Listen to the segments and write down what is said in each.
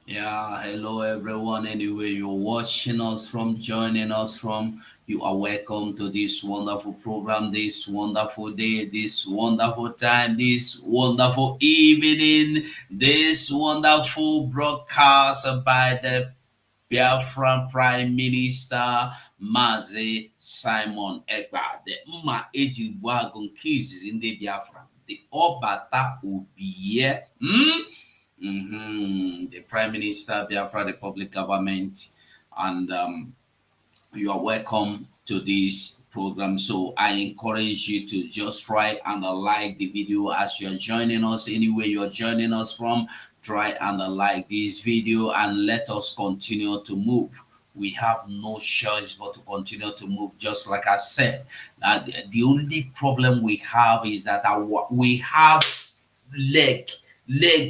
Yeah, hello everyone. Anyway, you're watching us from, joining us from, you are welcome to this wonderful program, this wonderful day, this wonderful time, this wonderful evening, this wonderful broadcast by the Biafran Prime Minister Mazi Simon Ekpa. The Mma Ejigwago Keys in the Biafra. The Obata Ubiye. The Prime Minister, Biafra Republic Government, and you are welcome to this program. So I encourage you to just try and like the video as you're joining us. Anywhere you're joining us from, try and like this video and let us continue to move. We have no choice but to continue to move, just like I said. The only problem we have is that we have leg leg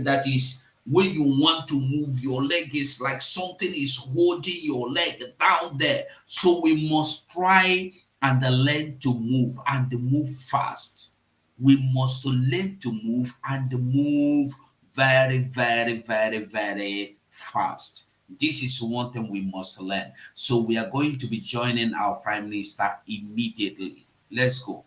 that is when you want to move your leg is like something is holding your leg down there, so we must try and learn to move and move fast. We must learn to move and move very fast. This is one thing we must learn. So we are going to be joining our prime minister immediately. Let's go.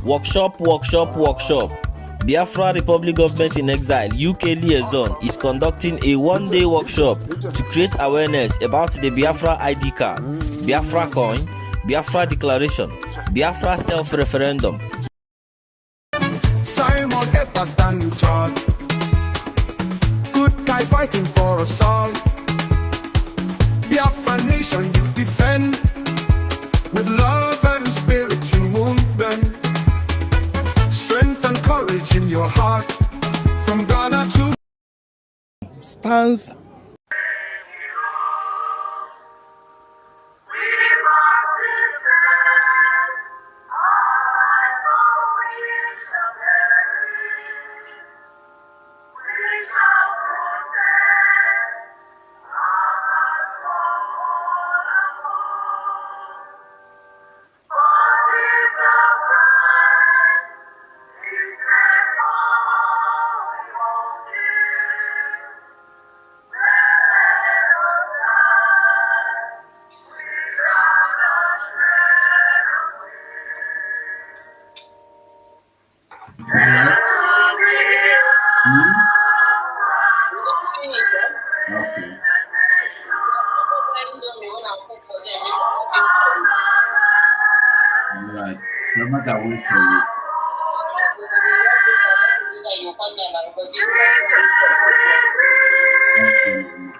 Workshop. Biafra Republic Government in Exile UK Liaison is conducting a one-day workshop to create awareness about the Biafra ID card, Biafra coin, Biafra declaration, Biafra self-referendum. Simon Ekpa stand in charge. Good guy fighting for us all. Biafra nation you defend. With love and spirit you won't bend. Strength and courage in your heart. From Ghana to stands Okay. All right. Remember that wait for you. Thank you very much.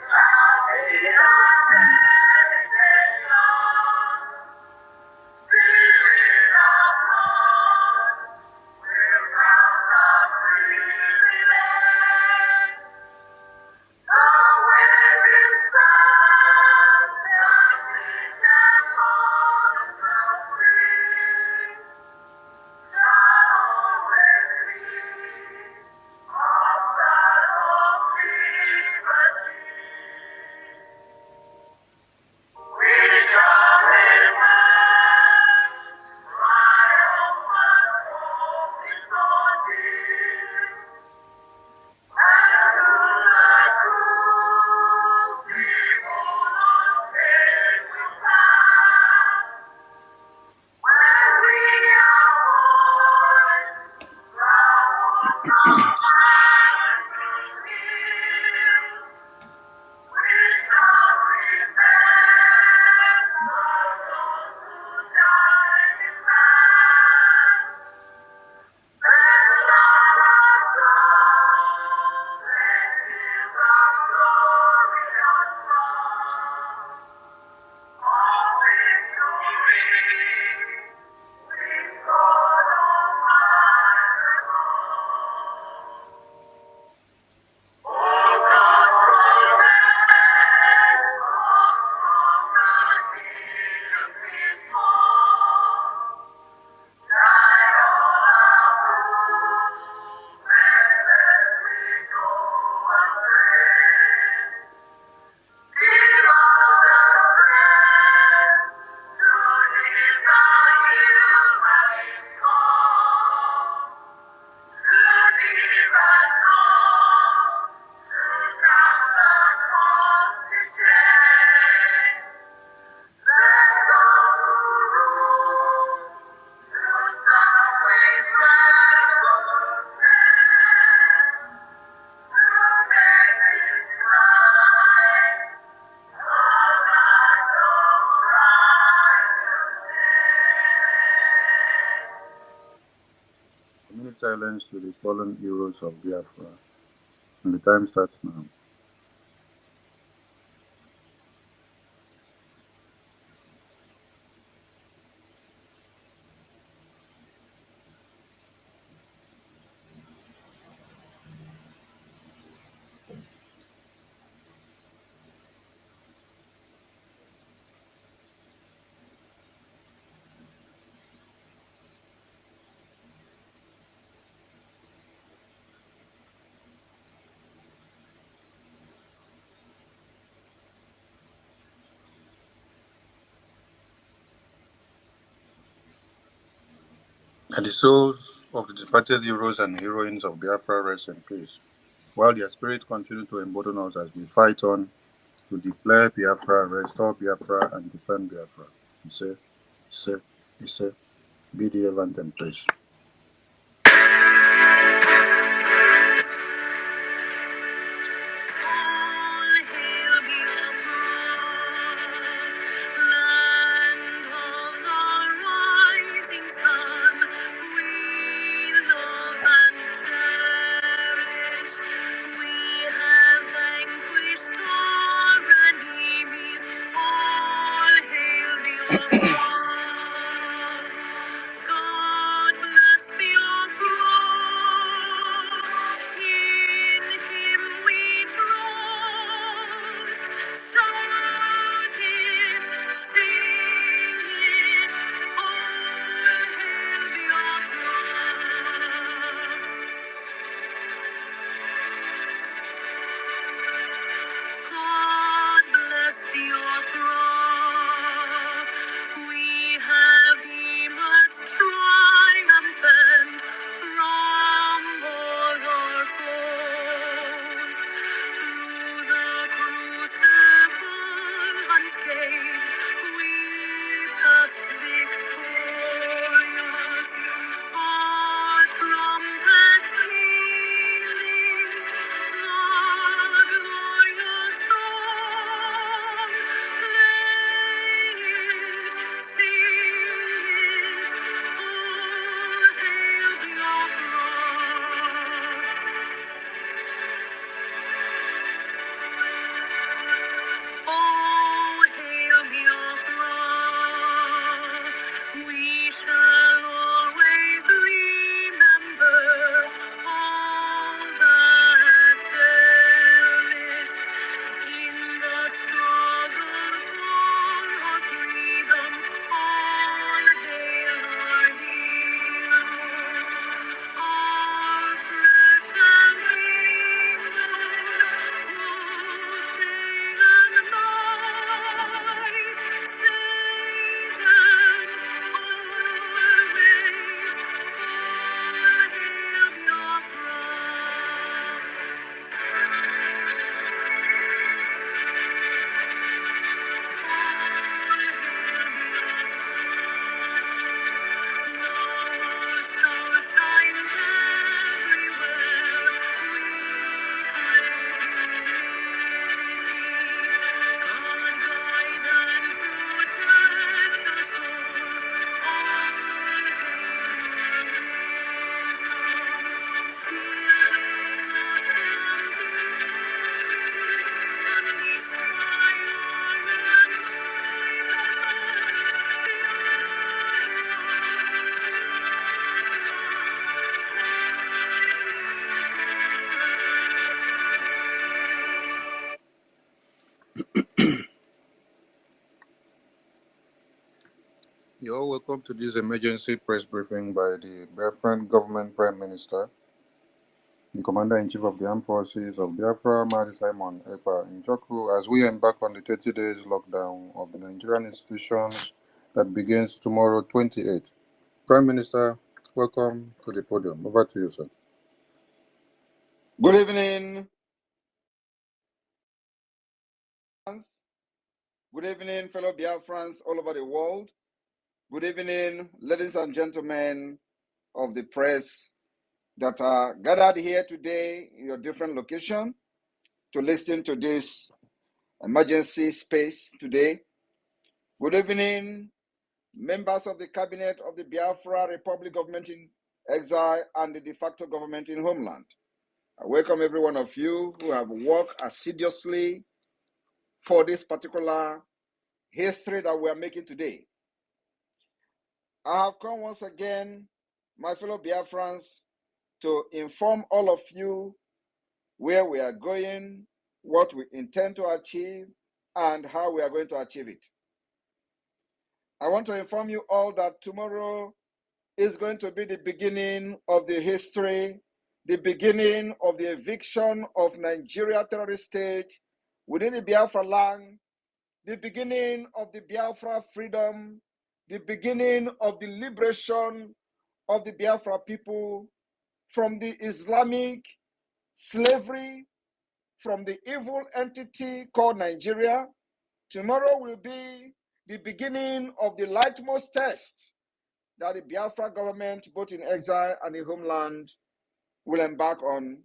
A minute silence to the fallen heroes of Biafra. And the time starts now. And the souls of the departed heroes and heroines of Biafra rest in peace, while their spirits continue to embolden us as we fight on to declare Biafra, restore Biafra, and defend Biafra. He said, be the anthem, please. You're all welcome to this emergency press briefing by the Biafran Government Prime Minister, the Commander-in-Chief of the Armed Forces of Biafra, Simon Ekpa, in Joku, as we embark on the 30 days lockdown of the Nigerian institutions that begins tomorrow, 28th. Prime Minister, welcome to the podium. Over to you, sir. Good evening. Good evening, fellow Biafrans all over the world. Good evening, ladies and gentlemen of the press that are gathered here today in your different location to listen to this emergency space today. Good evening, members of the cabinet of the Biafra Republic Government in exile, and the de facto government in homeland. I welcome every one of you who have worked assiduously for this particular history that we are making today. I have come once again, my fellow Biafrans, to inform all of you where we are going, what we intend to achieve, and how we are going to achieve it. I want to inform you all that tomorrow is going to be the beginning of the history, the beginning of the eviction of Nigeria terrorist state within the Biafraland, the beginning of the Biafra freedom, the beginning of the liberation of the Biafra people from the Islamic slavery, from the evil entity called Nigeria. Tomorrow will be the beginning of the litmus test that the Biafra government, both in exile and in homeland, will embark on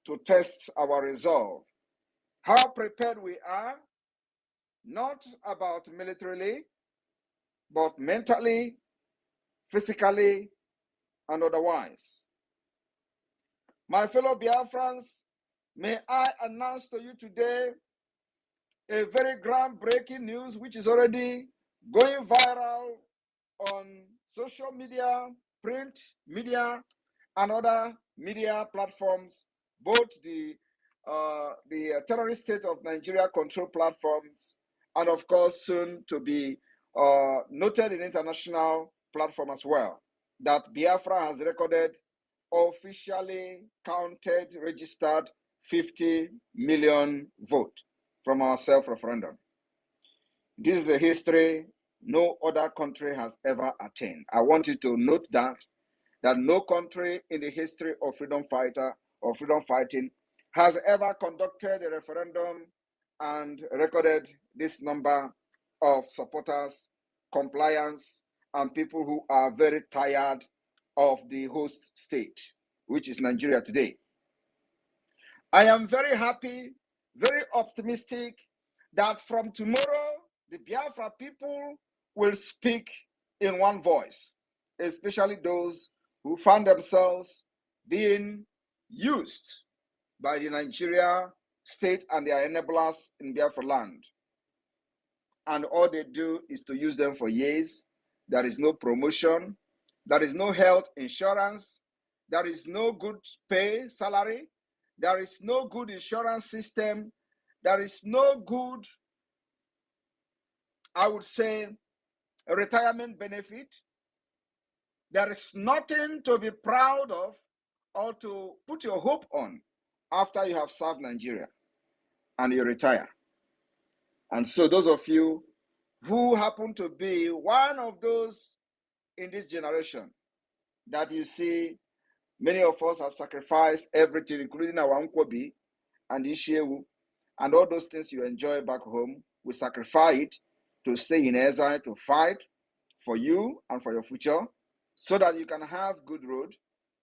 to test our resolve. How prepared we are, not about militarily, but mentally, physically, and otherwise. My fellow Biafrans, may I announce to you today a very groundbreaking news which is already going viral on social media, print media, and other media platforms, both the terrorist state of Nigeria control platforms, and of course soon to be noted in international platform as well, that Biafra has recorded, officially counted, registered 50 million vote from our self-referendum. This is a history no other country has ever attained. I want you to note that no country in the history of freedom fighting has ever conducted a referendum and recorded this number of supporters, compliance, and people who are very tired of the host state, which is Nigeria today. I am very happy, very optimistic that from tomorrow, the Biafra people will speak in one voice, especially those who found themselves being used by the Nigeria state and their enablers in Biafraland. And all they do is to use them for years. There is no promotion. There is no health insurance. There is no good pay, salary. There is no good insurance system. There is no good, I would say, retirement benefit. There is nothing to be proud of or to put your hope on after you have served Nigeria and you retire. And so those of you who happen to be one of those in this generation that you see, many of us have sacrificed everything, including our Nkwobi and Ishewu, and all those things you enjoy back home, we sacrifice it to stay in exile, to fight for you and for your future, so that you can have good road,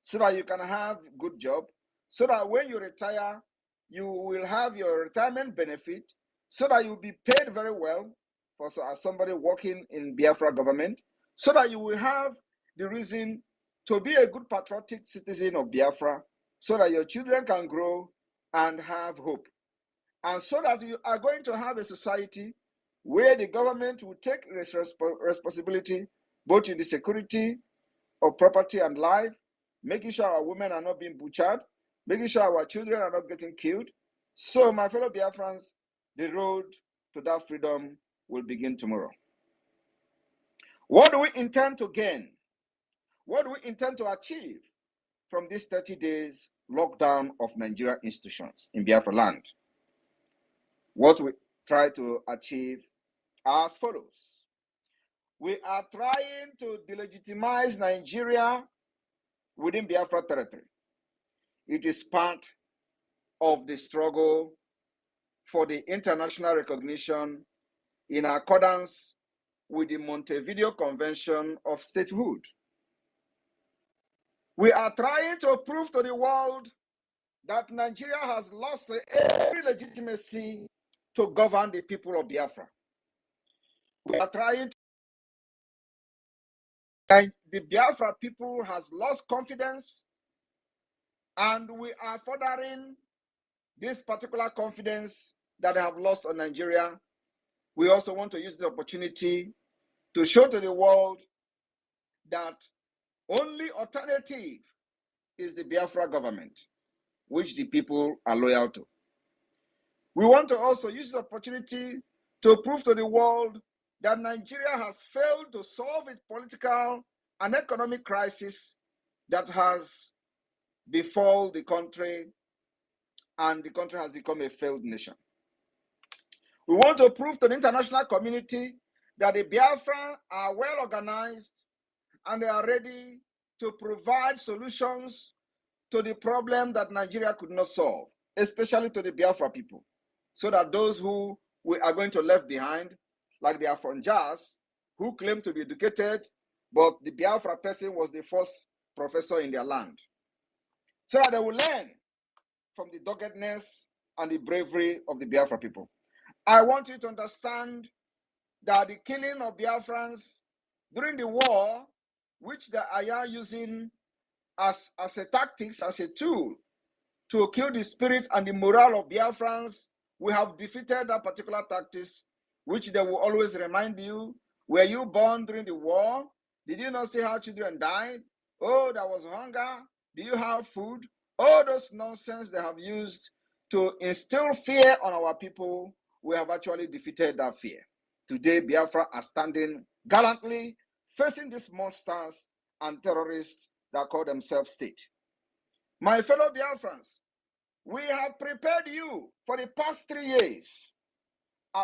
so that you can have good job, so that when you retire, you will have your retirement benefit, so that you'll be paid very well for as somebody working in Biafra government, so that you will have the reason to be a good patriotic citizen of Biafra, so that your children can grow and have hope. And so that you are going to have a society where the government will take responsibility both in the security of property and life, making sure our women are not being butchered, making sure our children are not getting killed. So, my fellow Biafrans, the road to that freedom will begin tomorrow. What do we intend to gain? What do we intend to achieve from this 30 days lockdown of Nigeria institutions in Biafraland? What we try to achieve are as follows. We are trying to delegitimize Nigeria within Biafra territory. It is part of the struggle for the international recognition in accordance with the Montevideo Convention of Statehood. We are trying to prove to the world that Nigeria has lost every legitimacy to govern the people of Biafra. We are trying to the Biafra people has lost confidence, and we are furthering this particular confidence that they have lost on Nigeria. We also want to use the opportunity to show to the world that only alternative is the Biafra government, which the people are loyal to. We want to also use the opportunity to prove to the world that Nigeria has failed to solve its political and economic crisis that has befallen the country, and the country has become a failed nation. We want to prove to the international community that the Biafra are well organized and they are ready to provide solutions to the problem that Nigeria could not solve, especially to the Biafra people, so that those who we are going to leave behind, like the Afronjas, who claim to be educated, but the Biafra person was the first professor in their land, so that they will learn from the doggedness and the bravery of the Biafra people. I want you to understand that the killing of Biafrans during the war, which they are using as a tactics, as a tool to kill the spirit and the morale of Biafrans, we have defeated that particular tactics, which they will always remind you. Were you born during the war? Did you not see how children died? Oh, there was hunger. Do you have food? All those nonsense they have used to instill fear on our people, we have actually defeated that fear. Today, Biafra are standing gallantly facing these monsters and terrorists that call themselves state. My fellow Biafrans, we have prepared you for the past 3 years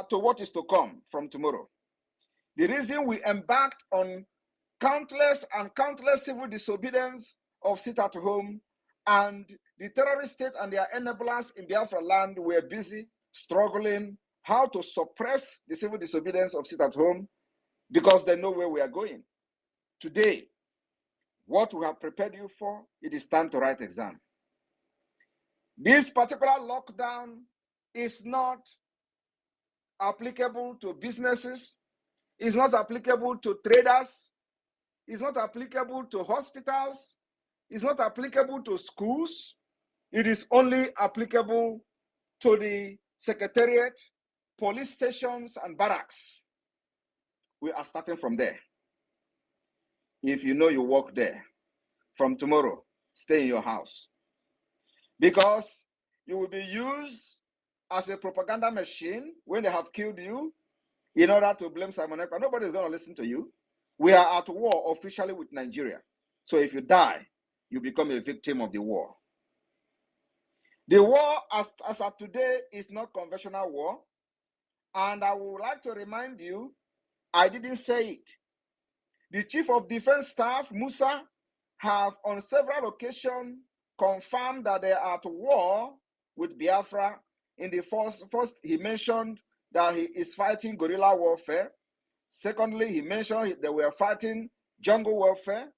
to what is to come from tomorrow. The reason we embarked on countless and countless civil disobedience of sit at home, and the terrorist state and their enablers in Biafraland were busy struggling how to suppress the civil disobedience of sit at home, because they know where we are going. Today, what we have prepared you for, it is time to write exam. This particular lockdown is not applicable to businesses, is not applicable to traders, is not applicable to hospitals, is not applicable to schools. It is only applicable to the secretariat, police stations, and barracks. We are starting from there. If you know you work there, from tomorrow, stay in your house, because you will be used as a propaganda machine when they have killed you in order to blame Simon Ekpa. Nobody is going to listen to you. We are at war officially with Nigeria. So if you die, you become a victim of the war. The war as of today is not conventional war. And I would like to remind you, I didn't say it. The Chief of Defense Staff, Musa, have on several occasions confirmed that they are at war with Biafra. In the first he mentioned that he is fighting guerrilla warfare. Secondly, he mentioned they were fighting jungle warfare.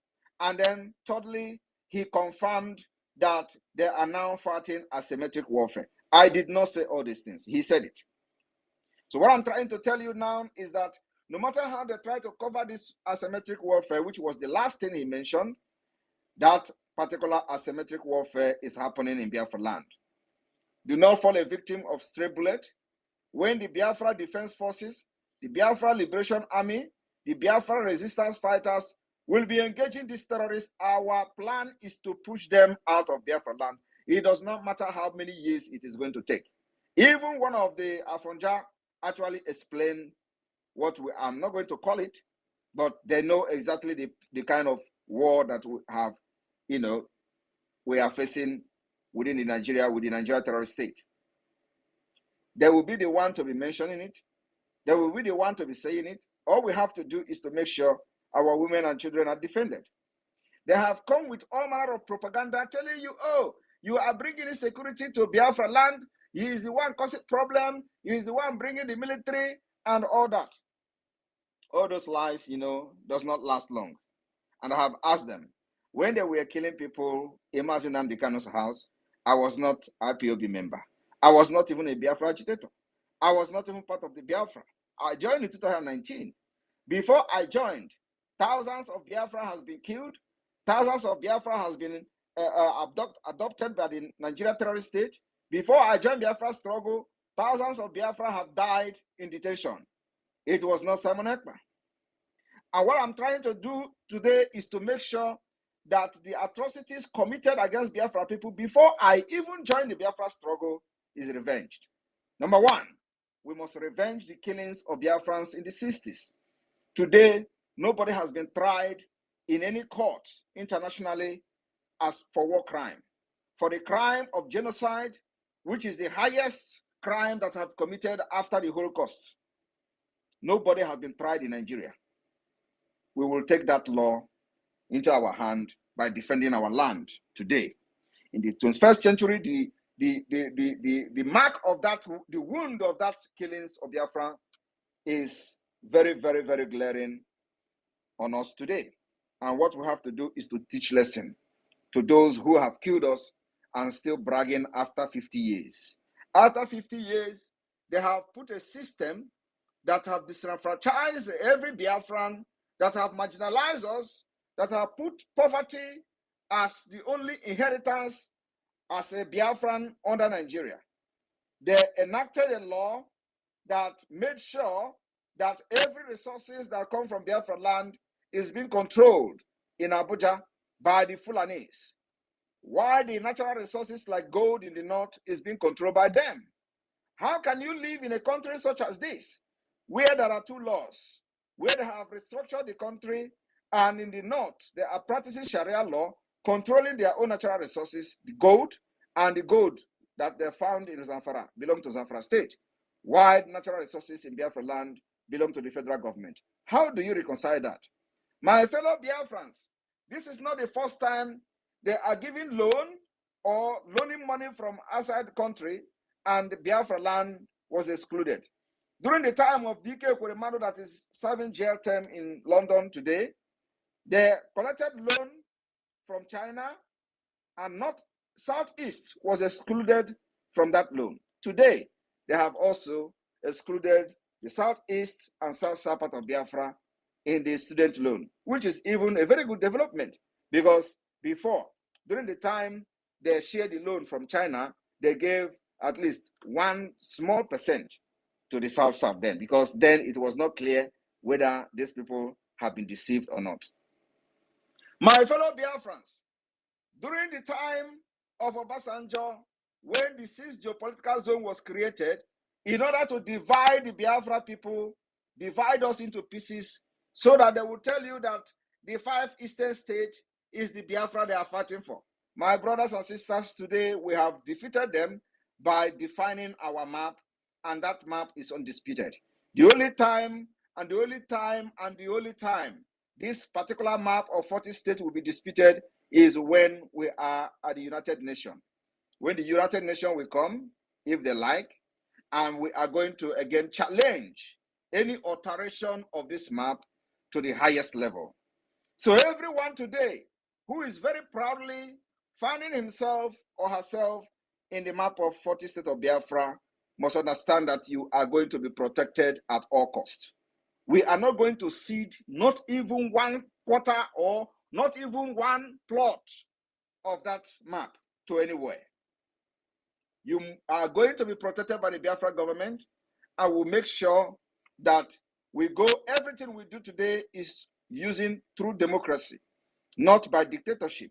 And then thirdly, he confirmed that they are now fighting asymmetric warfare. I did not say all these things. He said it. So what I'm trying to tell you now is that no matter how they try to cover this asymmetric warfare, which was the last thing he mentioned, that particular asymmetric warfare is happening in Biafraland. Do not fall a victim of stray bullet. When the Biafra Defense Forces, the Biafra Liberation Army, the Biafra Resistance Fighters will be engaging these terrorists, our plan is to push them out of Biafraland. It does not matter how many years it is going to take. Even one of the Afonja actually explained what I'm not going to call it, but they know exactly the kind of war that we have, we are facing within the Nigeria, with the Nigeria terrorist state. They will be the one to be mentioning it. They will be the one to be saying it. All we have to do is to make sure our women and children are defended. They have come with all manner of propaganda telling you, oh, you are bringing insecurity to Biafraland. He is the one causing problem. He is the one bringing the military and all that. All those lies, does not last long. And I have asked them, when they were killing people in Nnamdi Kanu's house, I was not IPOB member. I was not even a Biafra agitator. I was not even part of the Biafra. I joined in 2019. Before I joined, thousands of Biafra has been killed, thousands of Biafra has been adopted by the Nigeria terrorist state. Before I joined Biafra struggle, thousands of Biafra have died in detention. It was not Simon Ekpa. And what I'm trying to do today is to make sure that the atrocities committed against Biafra people before I even joined the Biafra struggle is revenged. Number one, we must revenge the killings of Biafrans in the 60s. Today, nobody has been tried in any court internationally as for war crime. For the crime of genocide, which is the highest crime that have committed after the Holocaust, nobody has been tried in Nigeria. We will take that law into our hand by defending our land today. In the 21st century, the mark of that, the wound of that killings of Biafra is very, very, very glaring on us today. And what we have to do is to teach lesson to those who have killed us and still bragging after 50 years. After 50 years, they have put a system that have disenfranchised every Biafran, that have marginalized us, that have put poverty as the only inheritance as a Biafran under Nigeria. They enacted a law that made sure that every resources that come from Biafraland is being controlled in Abuja by the Fulanis, while the natural resources like gold in the north is being controlled by them. How can you live in a country such as this, where there are two laws, where they have restructured the country, and in the north, they are practicing Sharia law, controlling their own natural resources, the gold, and the gold that they found in Zamfara belong to Zamfara state, while natural resources in Biafraland belong to the federal government? How do you reconcile that? My fellow Biafrans, this is not the first time they are giving loan or loaning money from outside the country, and Biafra land was excluded. During the time of DK Kweremadu, that is serving jail term in London today, they collected loan from China, and not Southeast was excluded from that loan. Today, they have also excluded the Southeast and South part of Biafra in the student loan, which is even a very good development, because before, during the time they shared the loan from China, they gave at least one small percent to the South then, because then it was not clear whether these people have been deceived or not. My fellow Biafrans, during the time of Obasanjo, when the 6th geopolitical zone was created, in order to divide the Biafra people, divide us into pieces, so that they will tell you that the 5 eastern states is the Biafra they are fighting for. My brothers and sisters, today we have defeated them by defining our map, and that map is undisputed. The only time this particular map of 40 states will be disputed is when we are at the United Nations. When the United Nations will come, if they like, and we are going to again challenge any alteration of this map to the highest level. So everyone today who is very proudly finding himself or herself in the map of 40 states of Biafra must understand that you are going to be protected at all costs. We are not going to cede not even 1/4 or not even one plot of that map to anywhere. You are going to be protected by the Biafra government. I will make sure that everything we do today is using through democracy, not by dictatorship.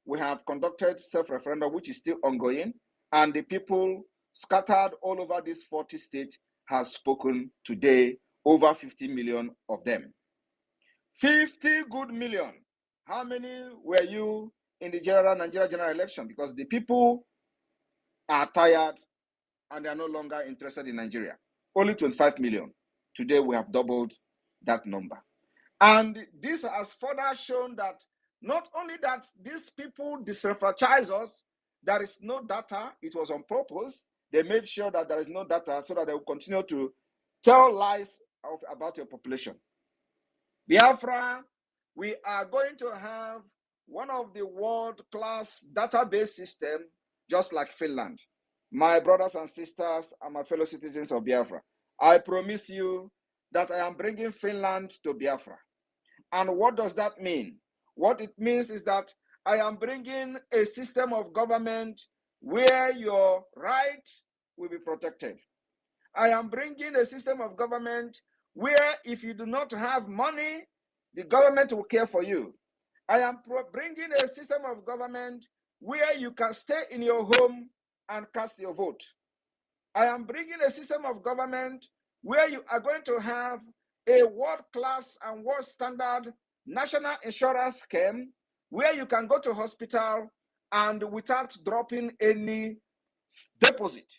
We have conducted self-referendum, which is still ongoing, and the people scattered all over these 40 states has spoken today, over 50 million of them. 50 good million. How many were you in the Nigeria general election? Because the people are tired and they are no longer interested in Nigeria. Only 25 million. Today we have doubled that number. And this has further shown that not only that these people disenfranchise us, there is no data. It was on purpose. They made sure that there is no data so that they will continue to tell lies about your population. Biafra, we are going to have one of the world-class database system, just like Finland. My brothers and sisters and my fellow citizens of Biafra, I promise you that I am bringing Finland to Biafra. And what does that mean? What it means is that I am bringing a system of government where your right will be protected. I am bringing a system of government where if you do not have money, the government will care for you. I am bringing a system of government where you can stay in your home and cast your vote. I am bringing a system of government where you are going to have a world-class and world-standard national insurance scheme where you can go to hospital and without dropping any deposit,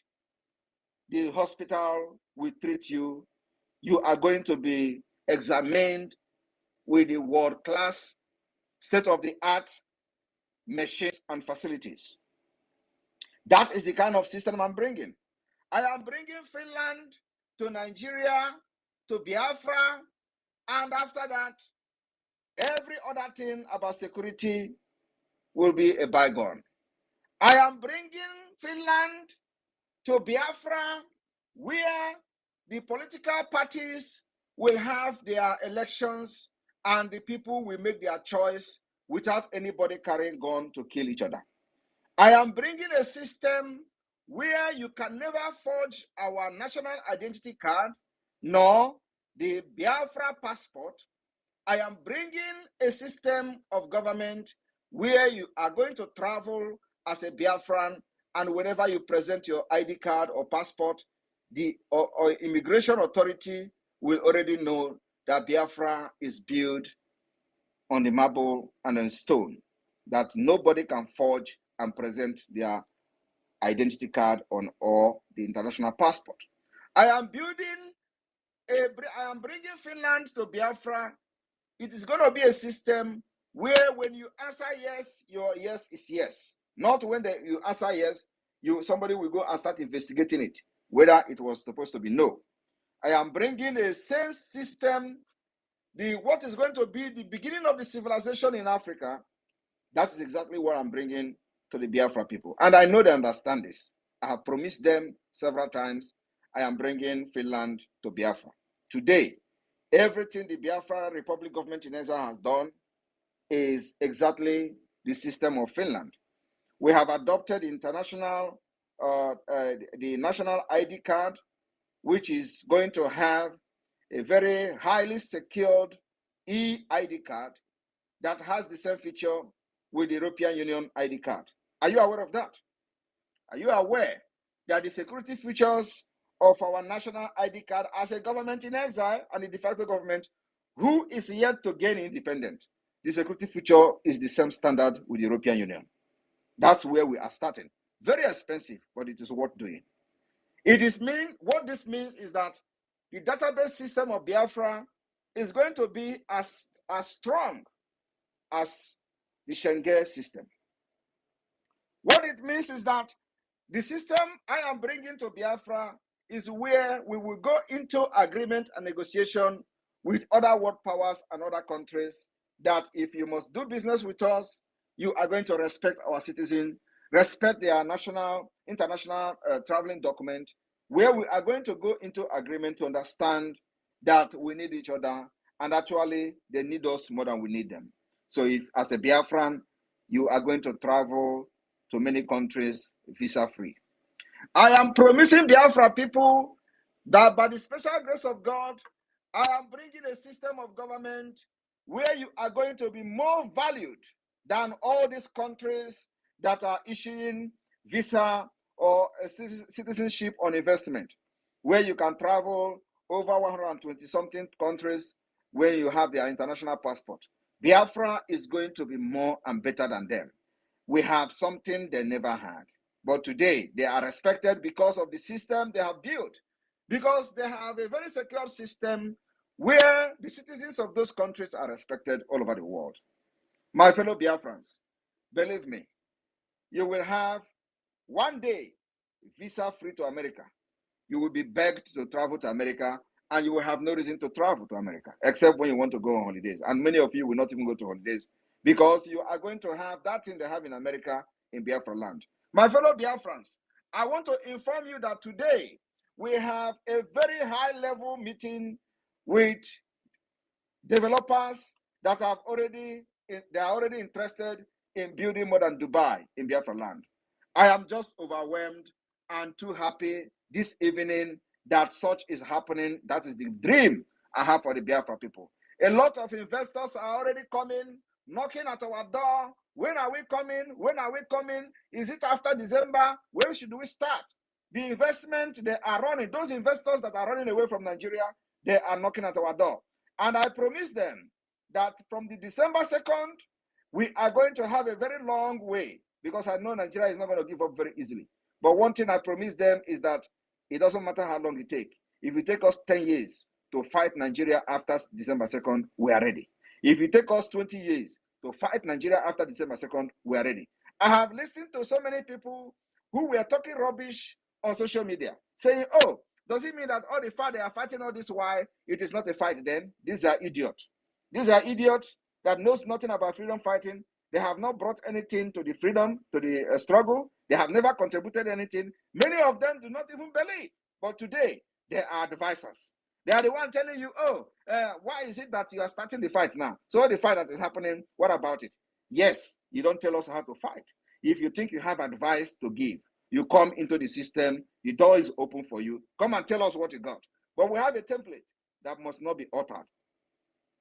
the hospital will treat you. You are going to be examined with the world-class, state-of-the-art machines and facilities. That is the kind of system I'm bringing. I am bringing Finland to Nigeria, to Biafra, and after that, every other thing about security will be a bygone. I am bringing Finland to Biafra, where the political parties will have their elections and the people will make their choice without anybody carrying gun to kill each other. I am bringing a system where you can never forge our national identity card nor the Biafra passport. I am bringing a system of government where you are going to travel as a Biafran, and whenever you present your ID card or passport, the or immigration authority will already know that Biafra is built on the marble and on stone, that nobody can forge and present their identity card on or the international passport. I am bringing Finland to Biafra. It is going to be a system where when you answer yes, your yes is yes. Not when you answer yes, somebody will go and start investigating it, whether it was supposed to be no. I am bringing a sense system, what is going to be the beginning of the civilization in Africa. That is exactly what I'm bringing to the Biafra people. And I know they understand this. I have promised them several times, I am bringing Finland to Biafra. Today, everything the Biafra Republic government in exile has done is exactly the system of Finland. We have adopted the national ID card, which is going to have a very highly secured e-ID card that has the same feature with the European Union ID card. Are you aware of that? Are you aware that the security features of our national ID card as a government in exile and the de facto government who is yet to gain independence, the security feature is the same standard with the European Union? That's where we are starting. Very expensive, but it is worth doing. What this means is that the database system of Biafra is going to be as strong as the Schengen system. What it means is that the system I am bringing to Biafra is where we will go into agreement and negotiation with other world powers and other countries that if you must do business with us, you are going to respect our citizens, respect their international traveling document, where we are going to go into agreement to understand that we need each other and actually they need us more than we need them. So if as a Biafran, you are going to travel to many countries visa-free. I am promising Biafra people that by the special grace of God, I am bringing a system of government where you are going to be more valued than all these countries that are issuing visa or citizenship on investment, where you can travel over 120 something countries when you have their international passport. Biafra is going to be more and better than them. We have something they never had. But today, they are respected because of the system they have built, because they have a very secure system where the citizens of those countries are respected all over the world. My fellow Biafrans, believe me, you will have one day visa-free to America. You will be begged to travel to America, and you will have no reason to travel to America, except when you want to go on holidays. And many of you will not even go to holidays because you are going to have that thing they have in America in Biafraland. My fellow Biafrans, I want to inform you that today we have a very high-level meeting with developers that have already, they are already interested in building more than Dubai in Biafraland. I am just overwhelmed and too happy this evening that such is happening. That is the dream I have for the Biafra people. A lot of investors are already coming, knocking at our door. When are we coming? When are we coming? Is it after December? When should we start? The investment they are running, those investors that are running away from Nigeria, they are knocking at our door. And I promise them that from the December 2nd, we are going to have a very long way, because I know Nigeria is not going to give up very easily. But one thing I promise them is that it doesn't matter how long it takes. If it takes us 10 years to fight Nigeria after December 2nd, we are ready. If it takes us 20 years to fight Nigeria after December 2nd, we are ready. I have listened to so many people who were talking rubbish on social media, saying, oh, does it mean that all the fight they are fighting all this while, it is not a fight then? These are idiots. These are idiots that knows nothing about freedom fighting. They have not brought anything to the freedom, to the struggle. They have never contributed anything. Many of them do not even believe. But today, they are advisors. They are the one telling you, oh, why is it that you are starting the fight now? So the fight that is happening, what about it? Yes, you don't tell us how to fight. If you think you have advice to give, you come into the system, the door is open for you. Come and tell us what you got. But we have a template that must not be altered.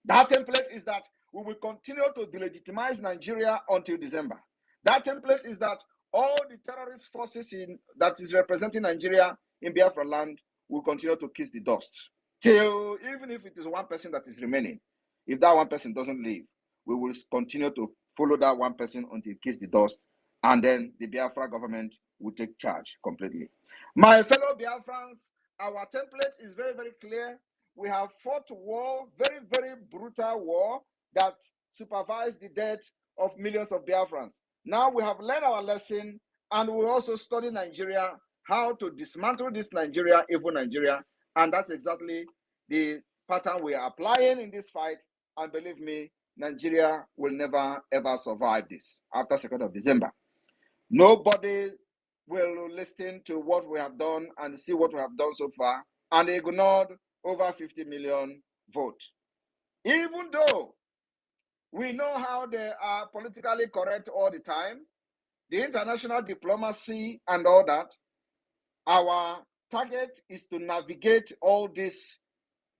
That template is that we will continue to delegitimize Nigeria until December. That template is that all the terrorist forces that is representing Nigeria in Biafraland will continue to kiss the dust. Till, even if it is one person that is remaining, if that one person doesn't leave, we will continue to follow that one person until it kiss the dust, and then the Biafra government will take charge completely. My fellow Biafrans, our template is very, very clear. We have fought war, very, very brutal war that supervised the death of millions of Biafrans. Now we have learned our lesson, and we also study Nigeria, how to dismantle this Nigeria, evil Nigeria, and that's exactly the pattern we are applying in this fight. And believe me, Nigeria will never, ever survive this after 2nd of December. Nobody will listen to what we have done and see what we have done so far and ignored over 50 million votes. Even though we know how they are politically correct all the time, the international diplomacy and all that, our target is to navigate all these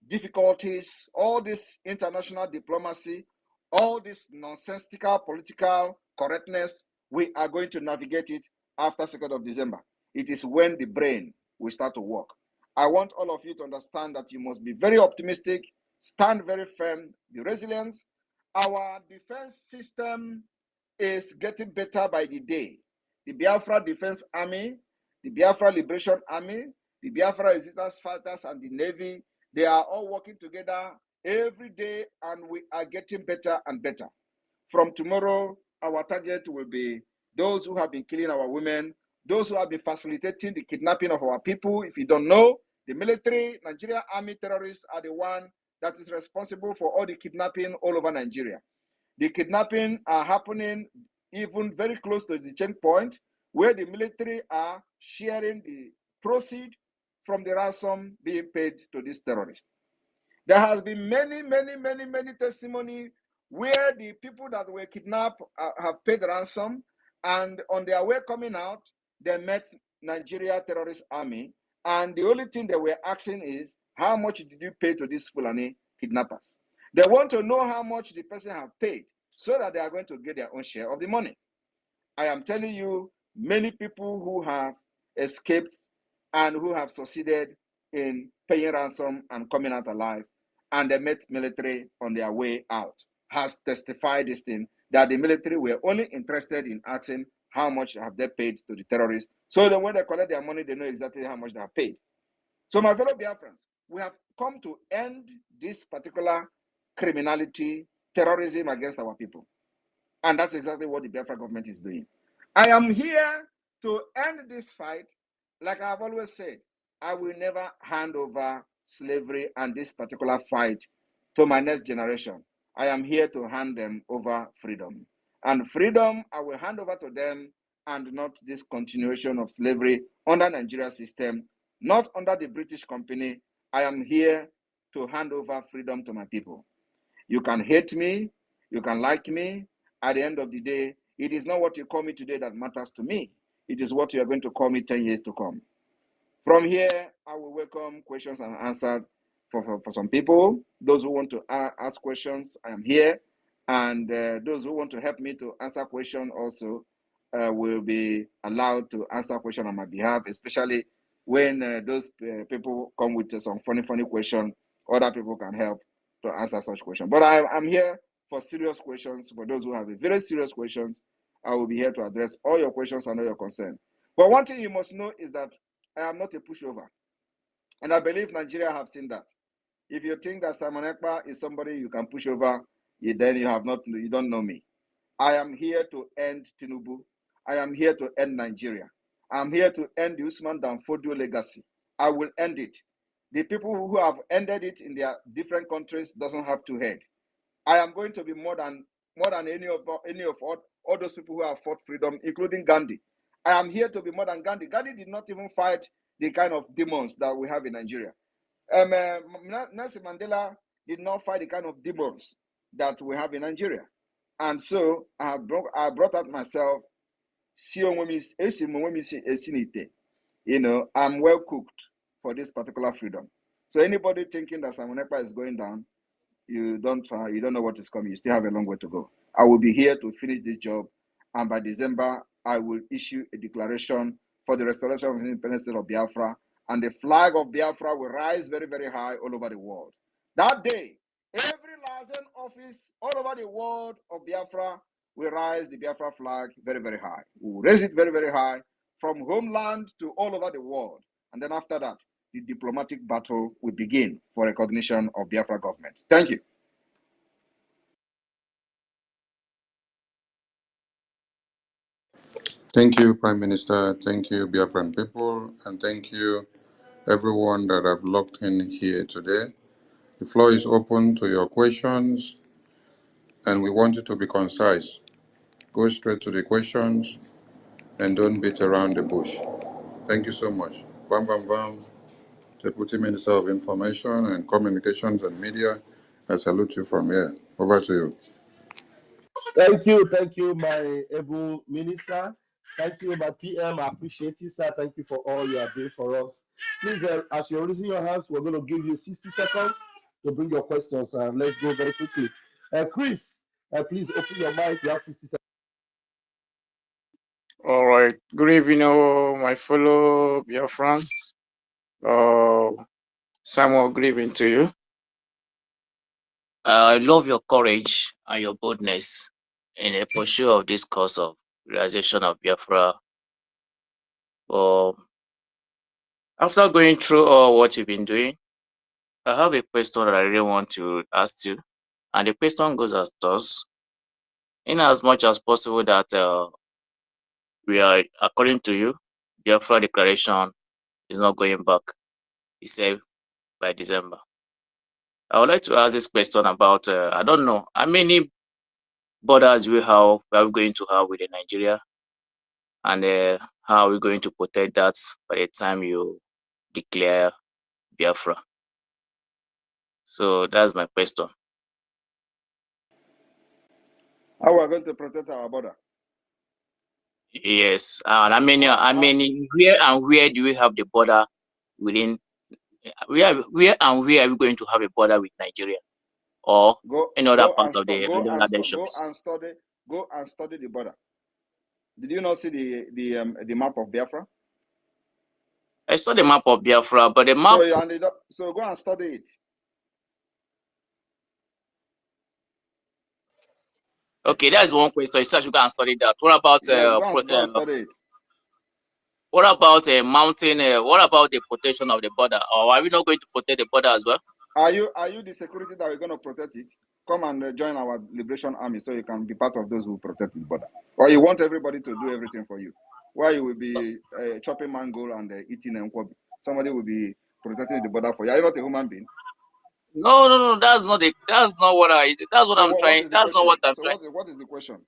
difficulties, all this international diplomacy, all this nonsensical political correctness. We are going to navigate it after 2nd of December. It is when the brain will start to work. I want all of you to understand that you must be very optimistic, stand very firm, be resilient. Our defense system is getting better by the day. The Biafra Defense Army, the Biafra Liberation Army, the Biafra Resistance Fighters, and the Navy, they are all working together every day, and we are getting better and better. From tomorrow, our target will be those who have been killing our women, those who have been facilitating the kidnapping of our people. If you don't know, the military, Nigeria Army terrorists are the one that is responsible for all the kidnapping all over Nigeria. The kidnapping are happening even very close to the checkpoint, where the military are sharing the proceeds from the ransom being paid to these terrorists. There has been many testimony where the people that were kidnapped have paid ransom, and on their way coming out, they met Nigeria Terrorist Army, and the only thing they were asking is, how much did you pay to these Fulani kidnappers? They want to know how much the person have paid, so that they are going to get their own share of the money. I am telling you, many people who have escaped and who have succeeded in paying ransom and coming out alive, and they met military on their way out, has testified this thing, that the military were only interested in asking how much have they paid to the terrorists, so that when they collect their money, they know exactly how much they have paid. So my fellow Biafrans, we have come to end this particular criminality, terrorism against our people. And that's exactly what the Biafra government is doing. I am here to end this fight. Like I've always said, I will never hand over slavery and this particular fight to my next generation. I am here to hand them over freedom. And freedom, I will hand over to them, and not this continuation of slavery under Nigeria system, not under the British company. I am here to hand over freedom to my people. You can hate me, you can like me. At the end of the day, it is not what you call me today that matters to me. It is what you are going to call me 10 years to come. From here, I will welcome questions and answers for some people. Those who want to ask questions, I am here. And those who want to help me to answer questions also will be allowed to answer questions on my behalf, especially when those people come with some funny question. Other people can help to answer such questions. But I'm here for serious questions. For those who have a very serious questions, I will be here to address all your questions and all your concerns. But one thing you must know is that I am not a pushover. And I believe Nigeria have seen that. If you think that Simon Ekpa is somebody you can push over, then you don't know me. I am here to end Tinubu. I am here to end Nigeria. I'm here to end the Usman Danfodio legacy. I will end it. The people who have ended it in their different countries doesn't have to head. I am going to be more than any of all those people who have fought freedom, including Gandhi. I am here to be more than Gandhi. Gandhi did not even fight the kind of demons that we have in Nigeria. Nelson Mandela did not fight the kind of demons that we have in Nigeria. And so I brought out myself, I'm well cooked for this particular freedom. So anybody thinking that Simon Ekpa is going down, you don't know what is coming. You still have a long way to go. I will be here to finish this job, and by December I will issue a declaration for the restoration of the independent state of Biafra, and the flag of Biafra will rise very, very high all over the world. That day, every liaison office all over the world of Biafra will rise the Biafra flag very, very high. We will raise it very, very high from homeland to all over the world, and then after that, the diplomatic battle will begin for recognition of Biafra government. Thank you. Thank you, Prime Minister. Thank you, Biafran people. And thank you, everyone that have logged in here today. The floor is open to your questions, and we want you to be concise. Go straight to the questions and don't beat around the bush. Thank you so much. Bam Bam Bam, Deputy Minister of Information and Communications and Media, I salute you from here. Over to you. Thank you, my able minister. Thank you, my PM. I appreciate you, sir. Thank you for all you are doing for us. Please, as you're raising your hands, we're going to give you 60 seconds to bring your questions. Let's go very quickly. Chris, please open your mic. You have 60 seconds. All right. Good evening, my fellow Biafrans. Samuel, good evening to you. I love your courage and your boldness in the pursuit of this cause of realization of Biafra. After going through all what you've been doing, I have a question that I really want to ask you. And the question goes as thus: in as much as possible that we are, according to you, Biafra declaration is not going back, he said, by December. I would like to ask this question about, I don't know, how many borders we are going to have with Nigeria, and how are we going to protect that by the time you declare Biafra? So that's my question. How we are going to protect our border? Yes, and where do we have the border within? Where and where are we going to have a border with Nigeria or any other part of the nations? Go and study the border. Did you not see the map of Biafra? I saw the map of Biafra, but the map. So go and study it. Okay, that's one question. You said you go and study that. What about go and study it. What about a mountain? What about the protection of the border? Or are we not going to protect the border as well? Are you the security that we're going to protect it? Come and join our liberation army so you can be part of those who protect the border. Or you want everybody to do everything for you? Why you will be chopping mango and eating nkwobi? Somebody will be protecting the border for you. Are you not a human being? No. That's not what I. That's what I'm trying. That's not what I'm trying. What is the question?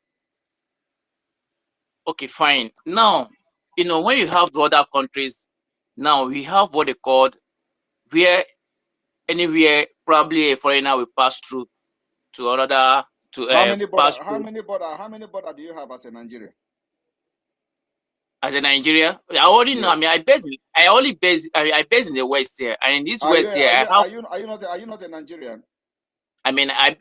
Okay, fine. Now, when you have the other countries, now we have what they called where anywhere probably a foreigner will pass through. to another to How many border? pass How through. many border? How many border do you have as a Nigerian? As a Nigeria, I already know. I Yes. mean, I base in the West here, and in this Are you West here, are I you have. are you are you not are you not a Nigerian? I mean, I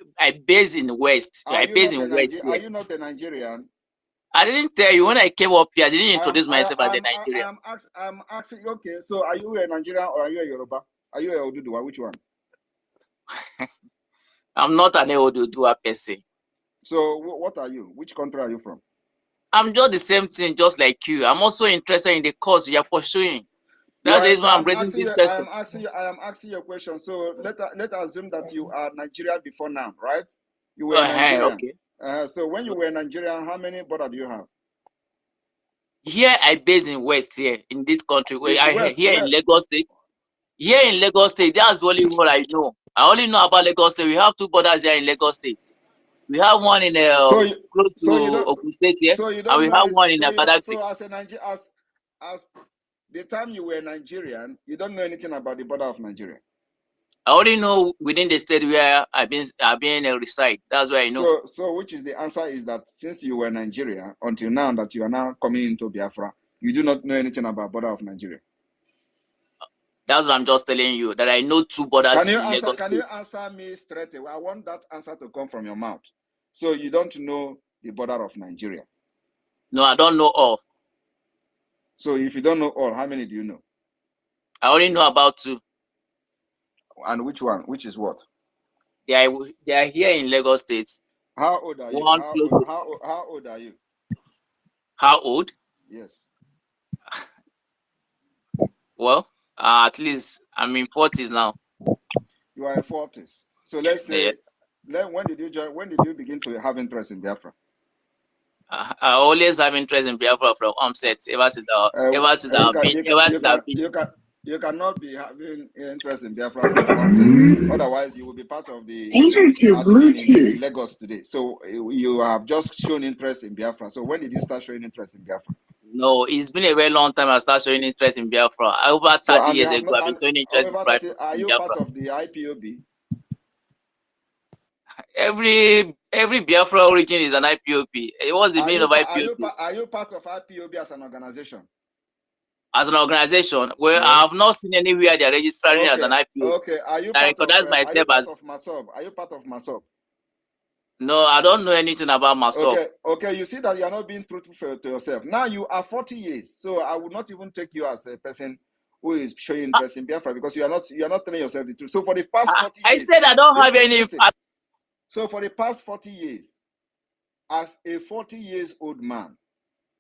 base in the West. Are I you base not a in West Niger? Are here. you not a Nigerian? I didn't tell you when I came up here. I didn't introduce myself as a Nigerian. I'm asking. Okay, so are you a Nigerian or are you a Yoruba? Are you a Oduduwa? Which one? I'm not an Oduduwa per se. So what are you? Which country are you from? I'm just the same thing, just like you. I'm also interested in the cause you are pursuing. You That's the are. reason why I'm raising this I question. am asking you. I am asking you a question. So let us assume that you are Nigerian before now, right? You were Nigerian. Okay. So when you were Nigerian, how many border do you have? Here I base in West here in this country. Where I West, here in west. Lagos State. Here in Lagos State, that's only what I know. I only know about Lagos State. We have two borders here in Lagos State. We have one in So you, close to so you don't, Ogun State here, so you and don't we know have anything. one in So you don't. Badagry. So as a Nigerian, as the time you were Nigerian, you don't know anything about the border of Nigeria. I only know within the state where I've been reside. That's where I know. So which is the answer is that since you were Nigeria until now that you are now coming into Biafra, you do not know anything about border of Nigeria. That's what I'm just telling you, that I know two borders Can you in answer? Lagos Can you State. answer me straight away? I want that answer to come from your mouth. So you don't know the border of Nigeria. No, I don't know all. So if you don't know all, how many do you know? I only know about two. And which one? Which is what? They are here in Lagos State. How old are you? One close to How old are you? how old? Yes. Well, at least I'm in 40s now. You are in 40s. So let's say, Yes. when did you join? When did you begin to have interest in Biafra? I always have interest in Biafra from onset. Ever since You cannot be having interest in Biafra from onset. Otherwise, you will be part of the admin in Lagos today. So you have just shown interest in Biafra. So when did you start showing interest in Biafra? No, it's been a very long time I started showing interest in Biafra. Over So 30 and you years have ago, not. I've been And showing interest however, are in you part Biafra. of the IPOB? Every Biafra origin is an IPOP. What's the meaning of IPOP? Are you part of IPOB as an organization? As an organization, well, I have Yes. not seen anywhere they're registering as an IPOP. Okay. I recognize myself as. MASOB? Are you part of MASOB? No, I don't know anything about myself. Okay. You see that you are not being truthful to yourself. Now you are 40 years, so I would not even take you as a person who is showing interest in Biafra because you are not telling yourself the truth. So for the past 40 I years, said I don't have any. So for the past 40 years, as a 40 years old man,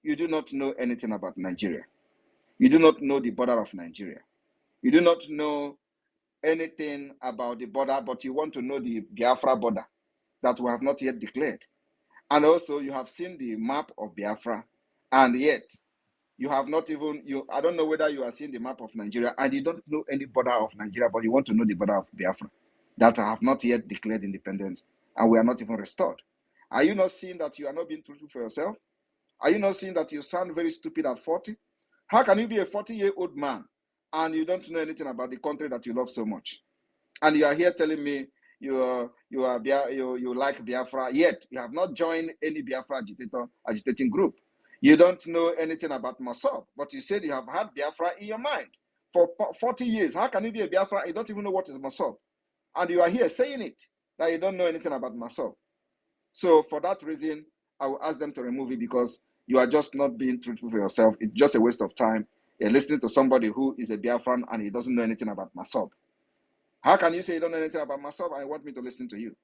you do not know anything about Nigeria. You do not know the border of Nigeria. You do not know anything about the border, but you want to know the Biafra border that we have not yet declared. And also, you have seen the map of Biafra, and yet you have not even, I don't know whether you are seeing the map of Nigeria, and you don't know any border of Nigeria, but you want to know the border of Biafra that have not yet declared independence, and we are not even restored. Are you not seeing that you are not being truthful for yourself? Are you not seeing that you sound very stupid at 40? How can you be a 40-year-old man and you don't know anything about the country that you love so much? And you are here telling me you like Biafra, yet you have not joined any Biafra agitating group. You don't know anything about MASOB, but you said you have had Biafra in your mind for 40 years. How can you be a Biafra? You don't even know what is MASOB. And you are here saying it, that you don't know anything about MASOB. So for that reason, I will ask them to remove it because you are just not being truthful for yourself. It's just a waste of time. You're listening to somebody who is a Biafran and he doesn't know anything about MASOB. How can you say you don't know anything about MASOB and you want me to listen to you?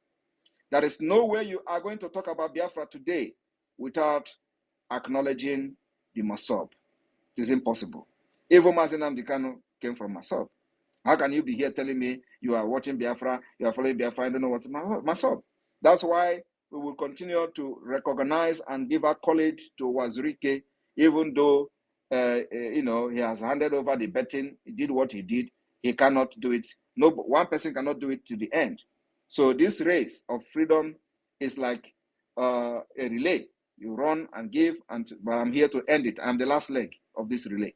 There is no way you are going to talk about Biafra today without acknowledging the MASOB. It is impossible. Even Mazi Nnamdi Kanu came from MASOB. How can you be here telling me you are watching Biafra, you are following Biafra, I don't know what's MASOB? That's why we will continue to recognize and give accolade to Wazirike, even though he has handed over the betting, he did what he did, he cannot do it. No, one person cannot do it to the end. So this race of freedom is like a relay. You run and give, but I'm here to end it. I'm the last leg of this relay.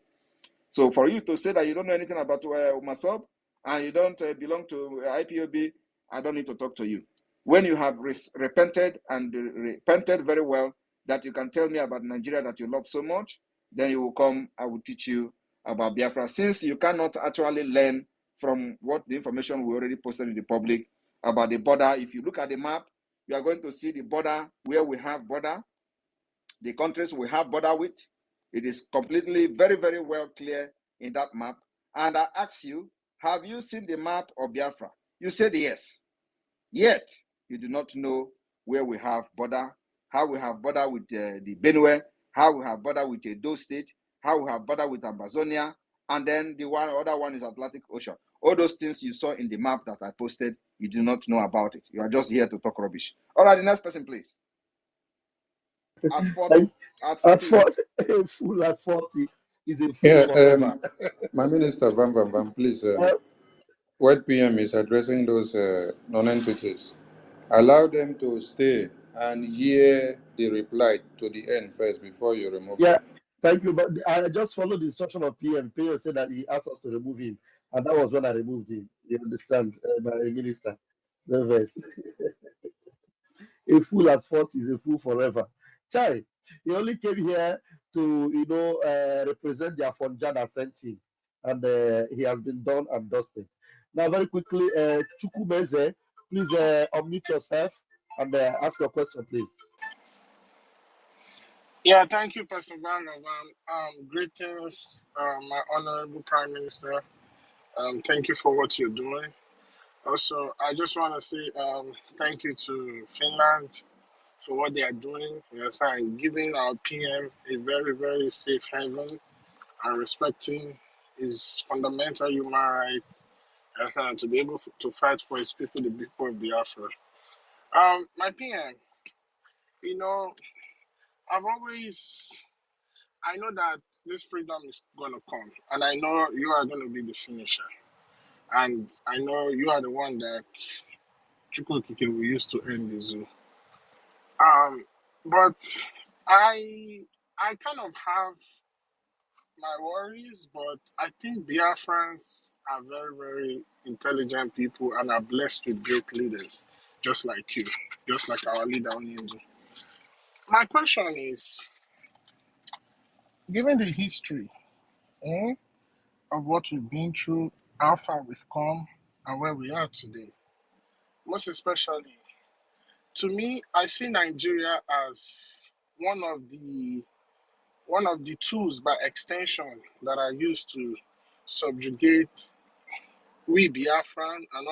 So for you to say that you don't know anything about MASOB and you don't belong to IPOB, I don't need to talk to you. When you have repented and repented very well, that you can tell me about Nigeria that you love so much, then you will come, I will teach you about Biafra. Since you cannot actually learn from what the information we already posted in the public about the border, if you look at the map, you are going to see the border where we have border, the countries we have border with. It is completely very, very well clear in that map. And I ask you, have you seen the map of Biafra? You said yes. Yet, you do not know where we have border, how we have border with the Benue, how we have border with Edo State, how we have border with Amazonia, and then the other one is Atlantic Ocean. All those things you saw in the map that I posted, you do not know about it. You are just here to talk rubbish. All right, the next person, please. At 40, Thank- at At 40 40, years. a fool at 40 is a fool Yeah, forever. my minister, Van, please, Uh, what PM is addressing those non-entities, allow them to stay and hear the reply to the end first before you remove yeah, them. thank you. But I just followed the instruction of PM. PM said that he asked us to remove him, and that was when I removed him. You understand, my minister? The verse. A fool at 40 is a fool forever. Chai, he only came here to, represent the Afonja that sent him. And he has been done and dusted. Now, very quickly, Chukwumeze, please unmute yourself and ask your question, please. Yeah, thank you, Pastor Van. Greetings, my honorable Prime Minister. Thank you for what you're doing. Also, I just want to say thank you to Finland for what they are doing. Yes, and giving our PM a very, very safe haven and respecting his fundamental human rights, yes, and to be able to fight for his people, the people of Biafra. My PM, you know, I've always I know that this freedom is going to come, and I know you are going to be the finisher. And I know you are the one that Chukwukike will use to end the zoo. But I kind of have my worries, but I think Biafrans are very, very intelligent people and are blessed with great leaders, just like you, just like our leader Onyendu. My question is, given the history, of what we've been through, how far we've come, and where we are today. Most especially, to me, I see Nigeria as one of the tools by extension that are used to subjugate we Biafran and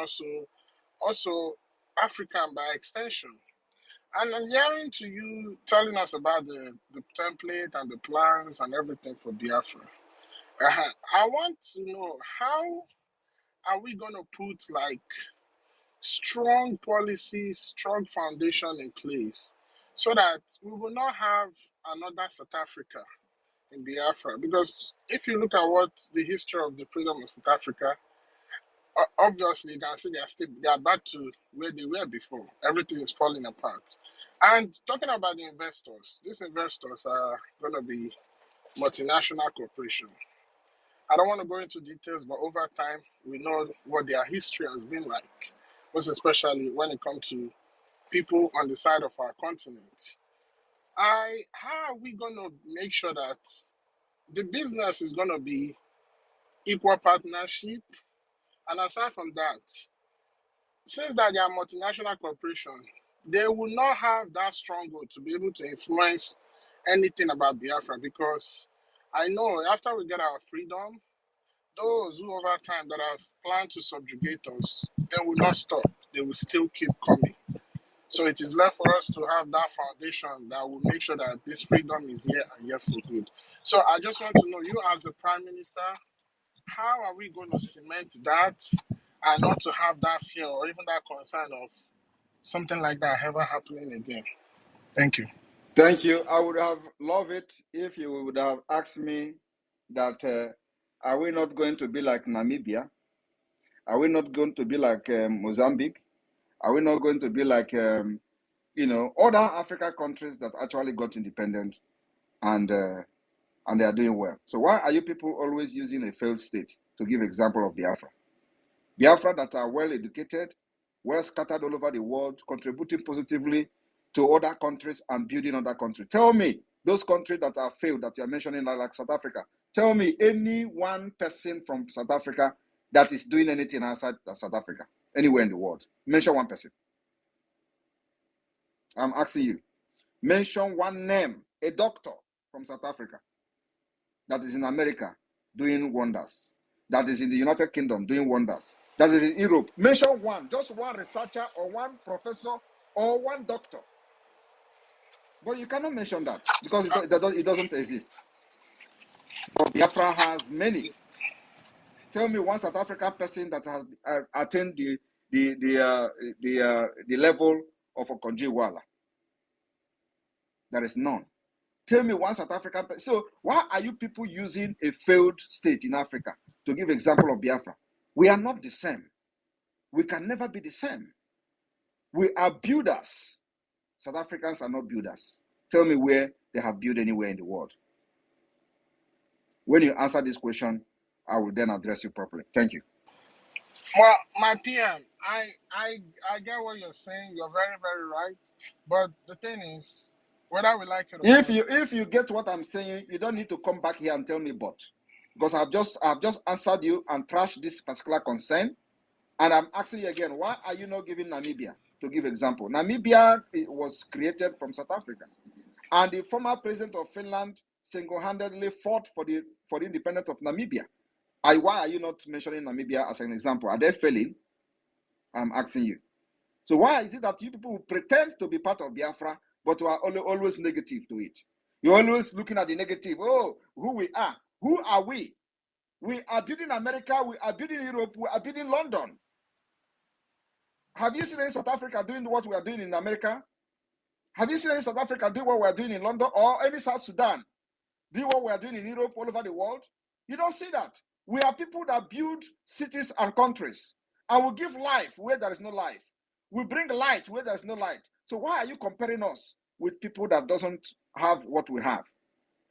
also African by extension. And I'm hearing to you telling us about the template and the plans and everything for Biafra. I want to know, how are we going to put like strong policies, strong foundation in place so that we will not have another South Africa in Biafra? Because if you look at what the history of the freedom of South Africa, obviously you can see they are back to where they were before. Everything is falling apart. And talking about the investors, these investors are going to be multinational corporations. I don't want to go into details, but over time, we know what their history has been like, most especially when it comes to people on the side of our continent. How are we going to make sure that the business is going to be equal partnership? And aside from that, since that they are multinational corporations, they will not have that stronghold to be able to influence anything about Biafra, because I know after we get our freedom, those who over time that have planned to subjugate us, they will not stop. They will still keep coming. So it is left for us to have that foundation that will make sure that this freedom is here and here for good. So I just want to know, you as the Prime Minister, how are we going to cement that and not to have that fear or even that concern of something like that ever happening again? Thank you. Thank you. I would have loved it if you would have asked me that are we not going to be like Namibia? Are we not going to be like Mozambique? Are we not going to be like, other African countries that actually got independent and they are doing well? So why are you people always using a failed state to give example of Biafra? Biafra that are well educated, well scattered all over the world, contributing positively to other countries and building other countries. Tell me, those countries that have failed that you are mentioning, like South Africa, tell me any one person from South Africa that is doing anything outside South Africa, anywhere in the world. Mention one person. I'm asking you. Mention one name, a doctor from South Africa that is in America doing wonders, that is in the United Kingdom doing wonders, that is in Europe. Mention one, just one researcher or one professor or one doctor. But you cannot mention that because it doesn't exist. But Biafra has many. Tell me one South African person that has attained the level of Okonjo Iweala. There is none. Tell me one South African person. So why are you people using a failed state in Africa to give example of Biafra? We are not the same. We can never be the same. We are builders. South Africans are not builders. Tell me where they have built anywhere in the world. When you answer this question, I will then address you properly. Thank you. Well, my PM, I get what you're saying. You're very, very right. But the thing is, whether we like it or not, If you get what I'm saying, you don't need to come back here and tell me but. Because I've just answered you and trashed this particular concern. And I'm asking you again, why are you not giving Namibia to give example? Namibia was created from South Africa. And the former president of Finland single-handedly fought for the independence of Namibia. Why are you not mentioning Namibia as an example? Are they failing? I'm asking you. So why is it that you people pretend to be part of Biafra, but you are always negative to it? You're always looking at the negative. Oh, who we are. Who are we? We are building America. We are building Europe. We are building London. Have you seen any South Africa doing what we are doing in America? Have you seen any South Africa doing what we are doing in London, or any South Sudan doing what we are doing in Europe, all over the world? You don't see that. We are people that build cities and countries, and we give life where there is no life. We bring light where there is no light. So why are you comparing us with people that doesn't have what we have?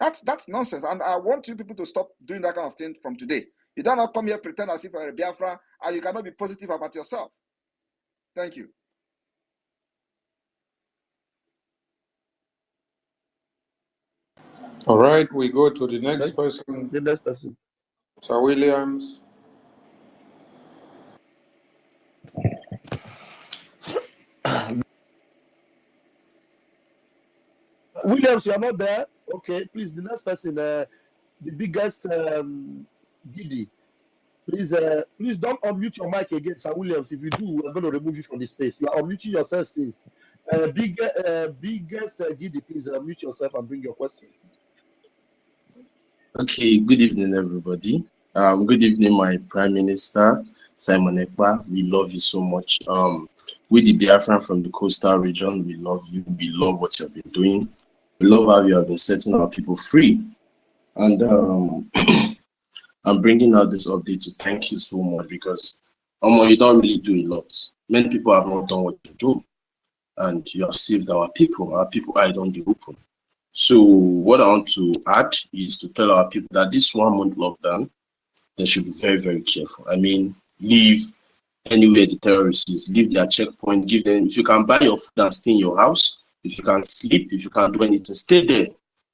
That's nonsense. And I want you people to stop doing that kind of thing from today. You don't not come here pretend as if you're a Biafra and you cannot be positive about yourself. Thank you. All right, we go to the next person. The next person. Sir Williams. Williams, you are not there. Okay, please. The next person, the biggest Gidi. Please don't unmute your mic again, Sir Williams. If you do, we're going to remove you from the space. You are unmuting yourself since. Biggest Gidi, please unmute yourself and bring your question. Okay, good evening, everybody. Good evening, my Prime Minister, Simon Ekpa. We love you so much. We, the Biafran from the coastal region, we love you. We love what you have been doing. We love how you have been setting our people free. And I'm bringing out this update to thank you so much because you don't really do a lot. Many people have not done what you do, and you have saved our people. Our people are on the open. So what I want to add is to tell our people that this 1 month lockdown, they should be very, very careful. I mean, leave anywhere the terrorists is, leave their checkpoint, give them, if you can buy your food and stay in your house, if you can sleep, if you can do anything, stay there.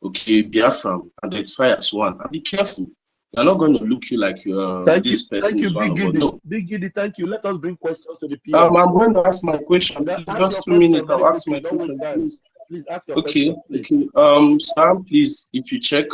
Okay, Biafra, identify as one, and be careful. They're not going to look you like this person is one of us. No. Big Gidi, thank you. Let us bring questions to the PM. I'm going to ask my question. Just 2 minutes. I'll ask my question. Please ask your question. Please. Okay. Sam, please, if you check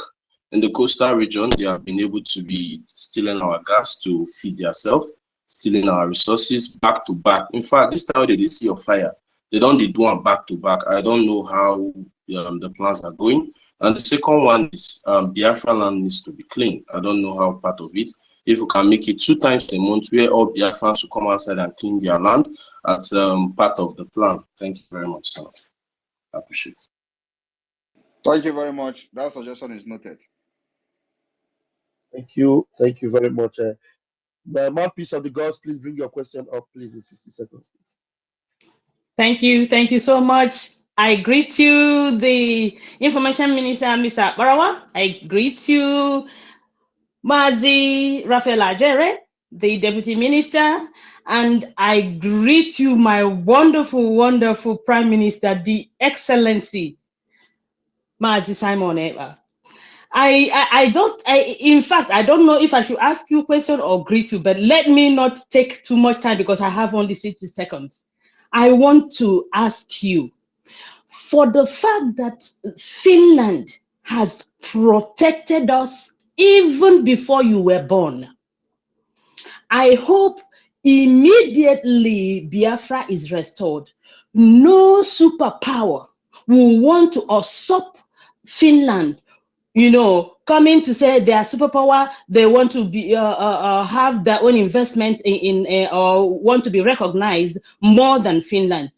in the coastal region, they have been able to be stealing our gas to feed themselves, stealing our resources back to back. In fact, this time they see a fire, they don't do one back to back. I don't know how the plans are going. And the second one is Biafraland needs to be clean. I don't know how part of it. If we can make it 2 times a month where all Biafrans should come outside and clean their land, that's part of the plan. Thank you very much, sir. I appreciate it. Thank you very much. That suggestion is noted. Thank you. Thank you very much. The mouthpiece of the gods, please bring your question up, please, in 60 seconds. Please. Thank you. Thank you so much. I greet you, the Information Minister, Mr. Barawa. I greet you, Mazi Rafael Ajere. the Deputy Minister, and I greet you, my wonderful, wonderful Prime Minister, the Excellency, Mazi Simon Ekpa. In fact, I don't know if I should ask you a question or greet you, but let me not take too much time because I have only 60 seconds. I want to ask you, for the fact that Finland has protected us even before you were born, I hope immediately Biafra is restored, no superpower will want to usurp Finland, coming to say they are superpower, they want to be have their own investment in or want to be recognized more than Finland.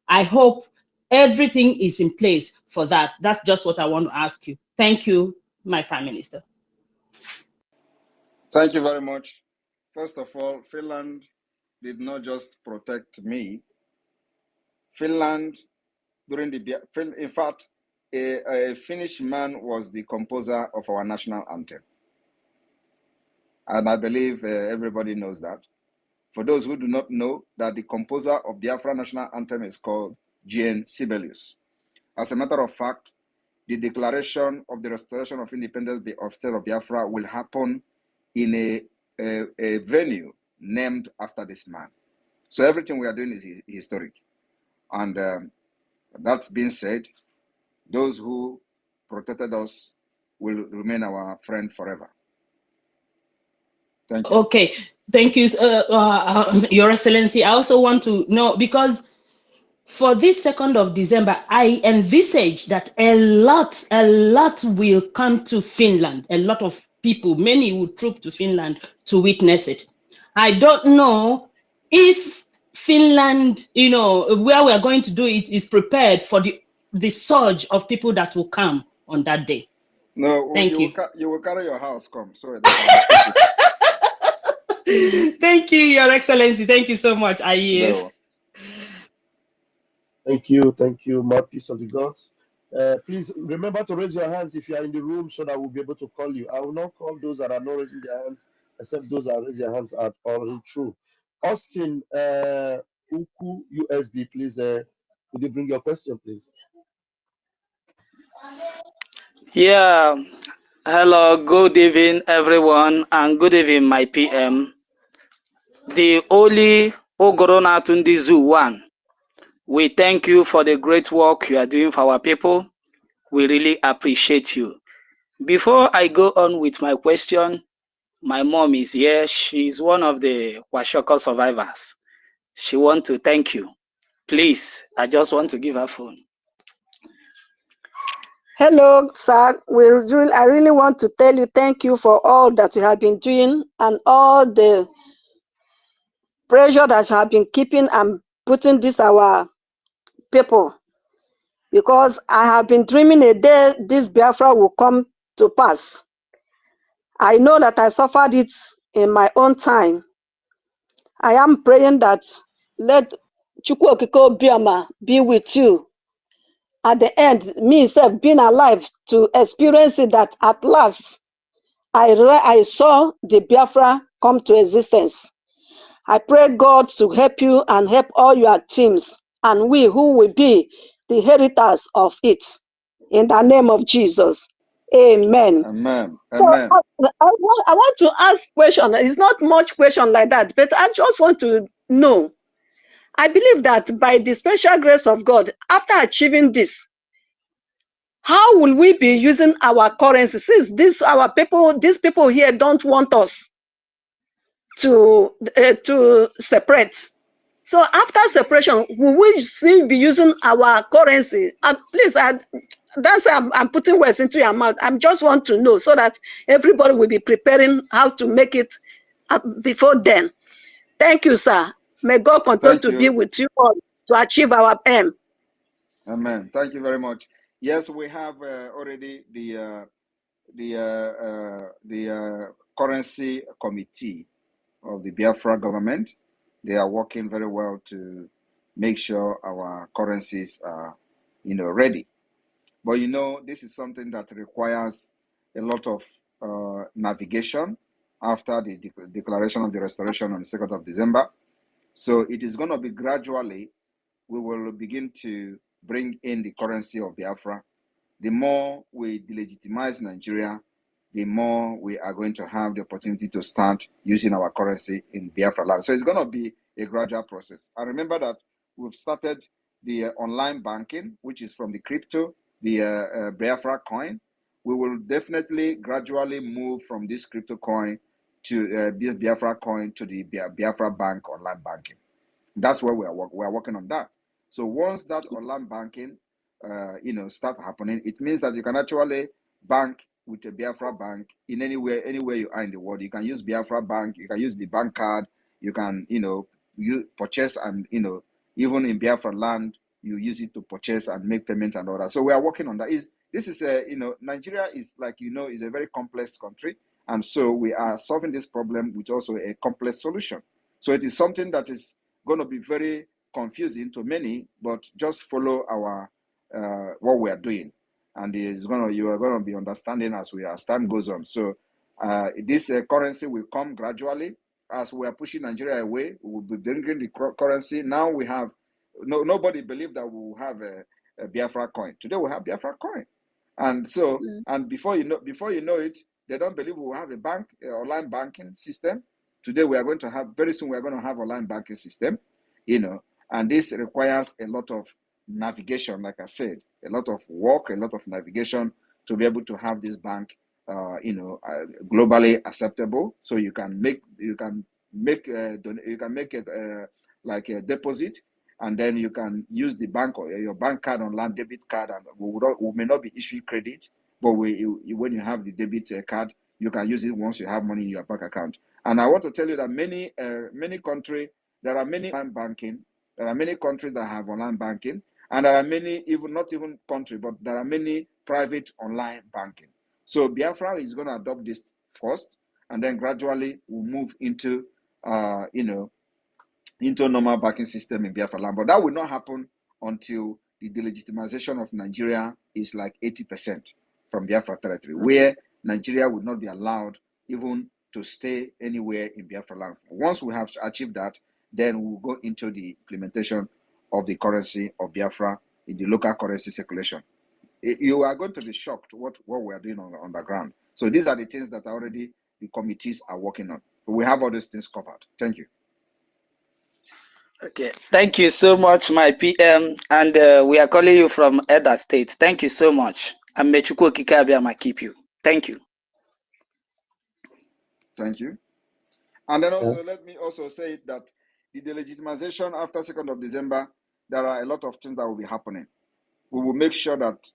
I hope everything is in place for that. That's just what I want to ask you. Thank you, my Prime Minister. Thank you very much. First of all, Finland did not just protect me. Finland, in fact, a Finnish man was the composer of our national anthem. And I believe everybody knows that. For those who do not know, that the composer of Biafra national anthem is called Jean Sibelius. As a matter of fact, the declaration of the restoration of independence of state of Biafra will happen in a venue named after this man. So everything we are doing is historic. And that's being said, those who protected us will remain our friend forever. Thank you. Okay, thank you, Your Excellency. I also want to know, because for this 2nd of December, I envisage that a lot will come to Finland. A lot of people, many will troop to Finland to witness it. I don't know if Finland, where we are going to do it, is prepared for the surge of people that will come on that day. No, Thank you. You will carry your house, come, so that Thank you, Your Excellency. Thank you so much. I yield. No. Thank you, mouthpiece of the gods. Please remember to raise your hands if you are in the room so that we'll be able to call you. I will not call those that are not raising their hands, except those that raise their hands are already true. Austin Uku USB, please. Could you bring your question, please? Yeah, hello, good evening, everyone, and good evening, my PM. The Holy Ogorona Tundi Zoo 1, we thank you for the great work you are doing for our people. We really appreciate you. Before I go on with my question, my mom is here. She's one of the Washoko survivors. She wants to thank you. Please, I just want to give her phone. Hello, sir. I really want to tell you thank you for all that you have been doing and all the pressure that you have been keeping and putting this our people. Because I have been dreaming a day this Biafra will come to pass. I know that I suffered it in my own time. I am praying that let Chukwu Okike Obioma be with you. At the end, me self being alive to experience it, that at last I saw the Biafra come to existence. I pray God to help you and help all your teams, and we who will be the inheritors of it. In the name of Jesus. Amen. Amen. So Amen. I want to ask question. It's not much question like that, but I just want to know. I believe that by the special grace of God, after achieving this, how will we be using our currency since these people here don't want us to separate? So after separation, will we still be using our currency? Please, that's why I'm putting words into your mouth. I just want to know so that everybody will be preparing how to make it before then. Thank you, sir. May God continue to be with you all to achieve our aim. Amen. Thank you very much. Yes, we have already the currency committee of the Biafra government. They are working very well to make sure our currencies are, ready. But this is something that requires a lot of navigation after the declaration of the restoration on the 2nd of December. So it is going to be gradually, we will begin to bring in the currency of Biafra. The more we delegitimize Nigeria, the more we are going to have the opportunity to start using our currency in Biafraland. So it's going to be a gradual process. I remember that we've started the online banking, which is from the crypto, the Biafra coin. We will definitely gradually move from this crypto coin to Biafra coin to the Biafra bank online banking. That's where we are working on that. So once that online banking, start happening, it means that you can actually bank with a Biafra bank in anywhere you are in the world. You can use Biafra bank. You can use the bank card. You can, you purchase and, even in Biafraland, you use it to purchase and make payments and all that. So we are working on that. Nigeria is is a very complex country. And so we are solving this problem with also a complex solution. So it is something that is going to be very confusing to many, but just follow our what we are doing, and you are going to be understanding as time goes on. So this currency will come gradually as we are pushing Nigeria away. We will be bringing the currency. Now we have nobody believed that we will have a Biafra coin. Today we have Biafra coin, and so and before you know it, they don't believe we will have a bank online banking system. Today we are going to have very soon. We are going to have online banking system. And this requires a lot of navigation, like I said, a lot of work, a lot of navigation to be able to have this bank, globally acceptable. So you can make it like a deposit, and then you can use the bank or your bank card online debit card, and we may not be issuing credit, but when you have the debit card, you can use it once you have money in your bank account. And I want to tell you that many countries, there are many online banking. There are many countries that have online banking, and there are many, not even countries, but there are many private online banking. So Biafra is going to adopt this first, and then gradually we'll move into, into normal banking system in Biafraland. But that will not happen until the delegitimization of Nigeria is like 80% from Biafra territory, where Nigeria would not be allowed even to stay anywhere in Biafraland. Once we have achieved that, then we'll go into the implementation of the currency of Biafra in the local currency circulation. You are going to be shocked what we are doing on the ground. So these are the things that already the committees are working on. But we have all these things covered. Thank you. Okay, thank you so much, my PM, and we are calling you from Edo State. Thank you so much. And may Chukwu Okike Abịama keep you. Thank you. Thank you. And then also, let me also say that the delegitimization after 2nd of December, there are a lot of things that will be happening. We will make sure that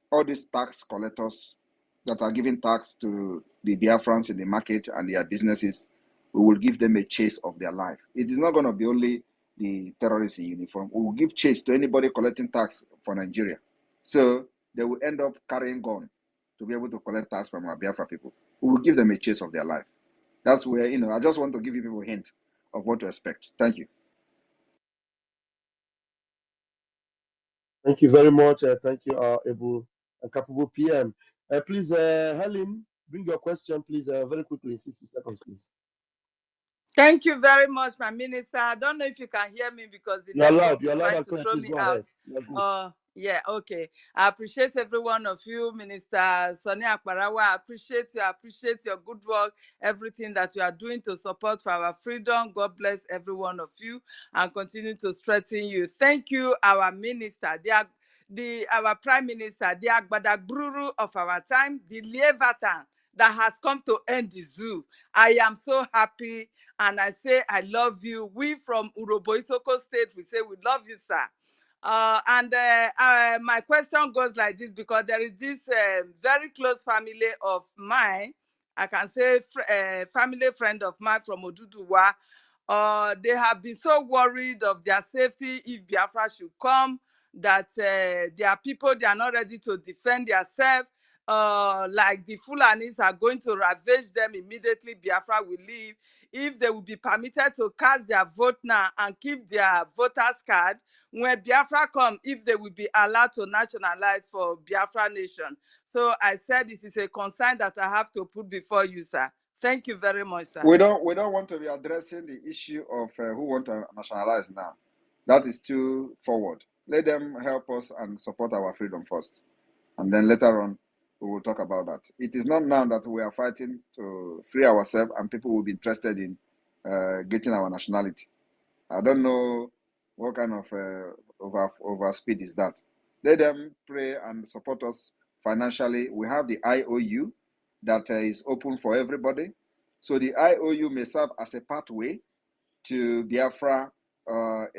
all these tax collectors that are giving tax to the Biafrans in the market and their businesses, we will give them a chase of their life. It is not going to be only the terrorists in uniform. We will give chase to anybody collecting tax for Nigeria. So they will end up carrying gun to be able to collect tax from our Biafra people. We will give them a chase of their life. That's where, I just want to give you people a hint of what to expect. Thank you. Thank you very much. Thank you, able and capable PM. Please, Helen, bring your question, please, very quickly, 60 seconds, please. Thank you very much, my minister. I don't know if you can hear me because the You're network loud. You're is loud trying and to clear. throw Please me go out. ahead. You're good. Yeah, okay. I appreciate every one of you, Minister Sonny Akparawa. I appreciate you. I appreciate your good work, everything that you are doing to support for our freedom. God bless every one of you and continue to strengthen you. Thank you, our minister, our prime minister, the Agbadagburu of our time, the Leviathan that has come to end the zoo. I am so happy. And I say, I love you. We from Urobo Isoko State, we say, we love you, sir. My question goes like this, because there is this very close family of mine, I can say family friend of mine from Oduduwa. They have been so worried of their safety if Biafra should come, that their people, they are not ready to defend themselves. Like the Fulanis are going to ravage them immediately Biafra will leave. If they will be permitted to cast their vote now and keep their voters card, when Biafra come, if they will be allowed to nationalize for Biafra nation. So I said this is a concern that I have to put before you, sir. Thank you very much, sir. We don't want to be addressing the issue of who want to nationalize now. That is too forward. Let them help us and support our freedom first, and then later on we will talk about that. It is not now that we are fighting to free ourselves and people will be interested in getting our nationality. I don't know what kind of over speed is that. Let them pray and support us financially. We have the IOU that is open for everybody. So the IOU may serve as a pathway to Biafra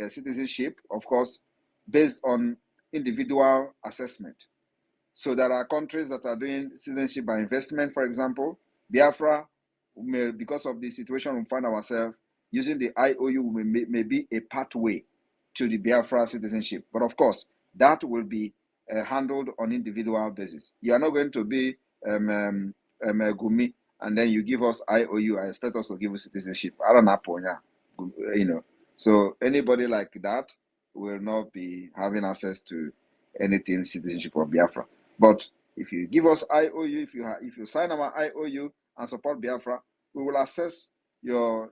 citizenship, of course, based on individual assessment. So there are countries that are doing citizenship by investment, for example. Biafra, may, because of the situation we find ourselves, using the IOU may be a pathway to the Biafra citizenship. But of course, that will be handled on individual basis. You are not going to be Gumi, and then you give us IOU. I expect us to give you citizenship. I don't know, So anybody like that will not be having access to anything citizenship of Biafra. But if you give us IOU, if you sign our IOU and support Biafra, we will assess your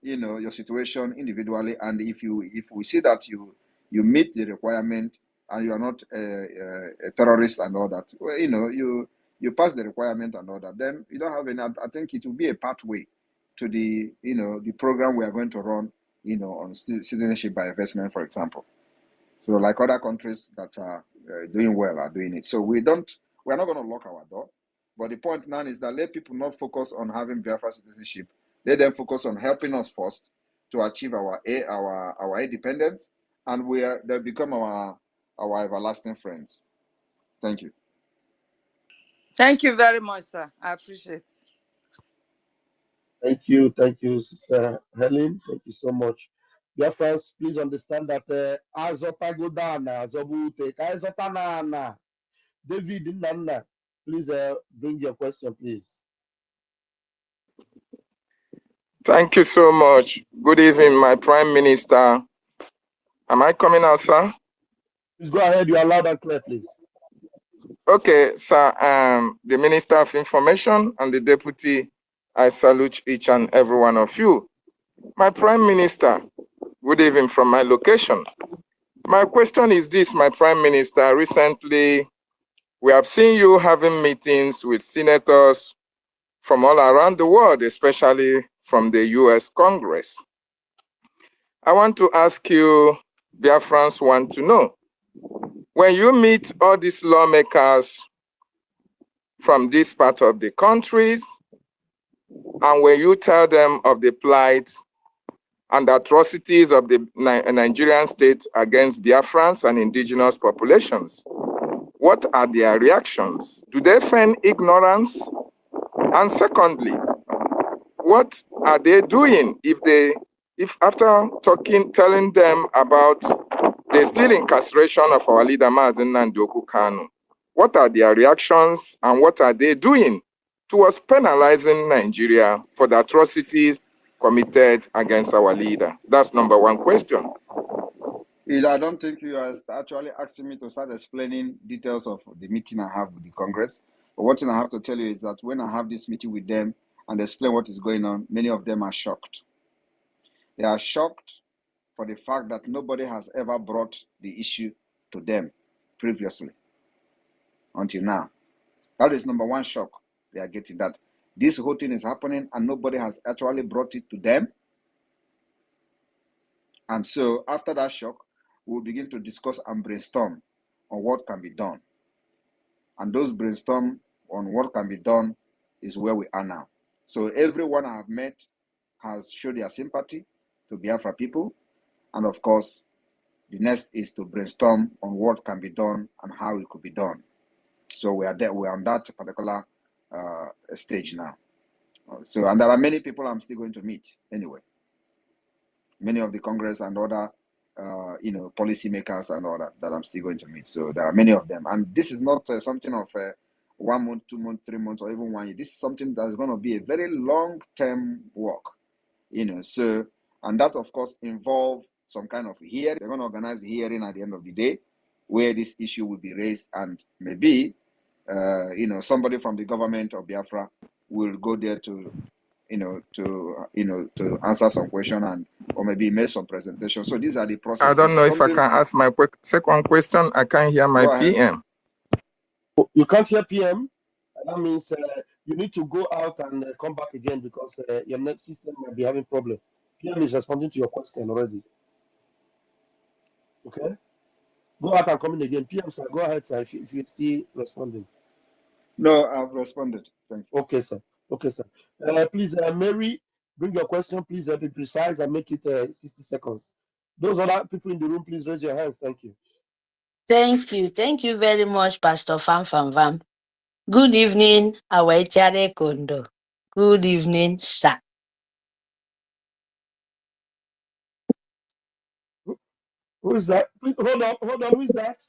situation individually. And if we see that you meet the requirement and you are not a terrorist and all that, well, you pass the requirement and all that, then you don't have any. I think it will be a pathway to the the program we are going to run on citizenship by investment, for example. So like other countries that are doing well are doing it. So we're not going to lock our door. But the point now is that let people not focus on having Biafra citizenship. Let them focus on helping us first to achieve our independence, and they'll become our everlasting friends. Thank you. Thank you very much, sir. I appreciate it. Thank you, Sister Helen. Thank you so much. Biafrans, please understand that Azotagodana, Zobute, Kaizotanana, David Nana, please bring your question, please. Thank you so much. Good evening, my Prime Minister. Am I coming out, sir? Please go ahead. You are loud and clear, please. Okay, sir. The Minister of Information and the Deputy, I salute each and every one of you. My Prime Minister, good evening from my location. My question is this, my Prime Minister. Recently, we have seen you having meetings with senators from all around the world, especially from the US Congress. I want to ask you, Biafrans want to know, when you meet all these lawmakers from this part of the countries, and when you tell them of the plight and atrocities of the Nigerian state against Biafrans and indigenous populations, what are their reactions? Do they feign ignorance? And secondly, what are they doing if after telling them about the still incarceration of our leader Mazen Nandoku Kanu, what are their reactions and what are they doing towards penalizing Nigeria for the atrocities committed against our leader? That's number one question. I don't think you are actually asking me to start explaining details of the meeting I have with the Congress. But what thing I have to tell you is that when I have this meeting with them and explain what is going on, many of them are shocked. They are shocked for the fact that nobody has ever brought the issue to them previously until now. That is number one shock they are getting, that this whole thing is happening and nobody has actually brought it to them. And so after that shock, we'll begin to discuss and brainstorm on what can be done. And those brainstorm on what can be done is where we are now. So everyone I have met has showed their sympathy to Biafra people. And of course, the next is to brainstorm on what can be done and how it could be done. So we are there. We are on that particular stage now. So, and there are many people I'm still going to meet anyway. Many of the Congress and other, policymakers and all that I'm still going to meet. So there are many of them. And this is not something of 1 month, 2 months, 3 months, or even 1 year. This is something that is going to be a very long-term work, So, and that, of course, involves some kind of hearing. They're going to organize a hearing at the end of the day where this issue will be raised, and maybe, somebody from the government of Biafra will go there to to answer some question or maybe make some presentation. So these are the process. I don't know if I can ask my second question. I can't hear my PM. You can't hear PM? That means you need to go out and come back again because your net system might be having problem. PM is responding to your question already. Okay? Go out and come in again. PM, sir, go ahead, sir, if you're still responding. No, I've responded. Thank you. Okay, sir. Okay, sir. Please, Mary, bring your question. Please be precise and make it 60 seconds. Those other people in the room, please raise your hands. Thank you. Thank you. Thank you very much, Pastor Vam. Good evening, Awaitere Kondo. Good evening, sir. Who is that? Please, hold on. Who is that?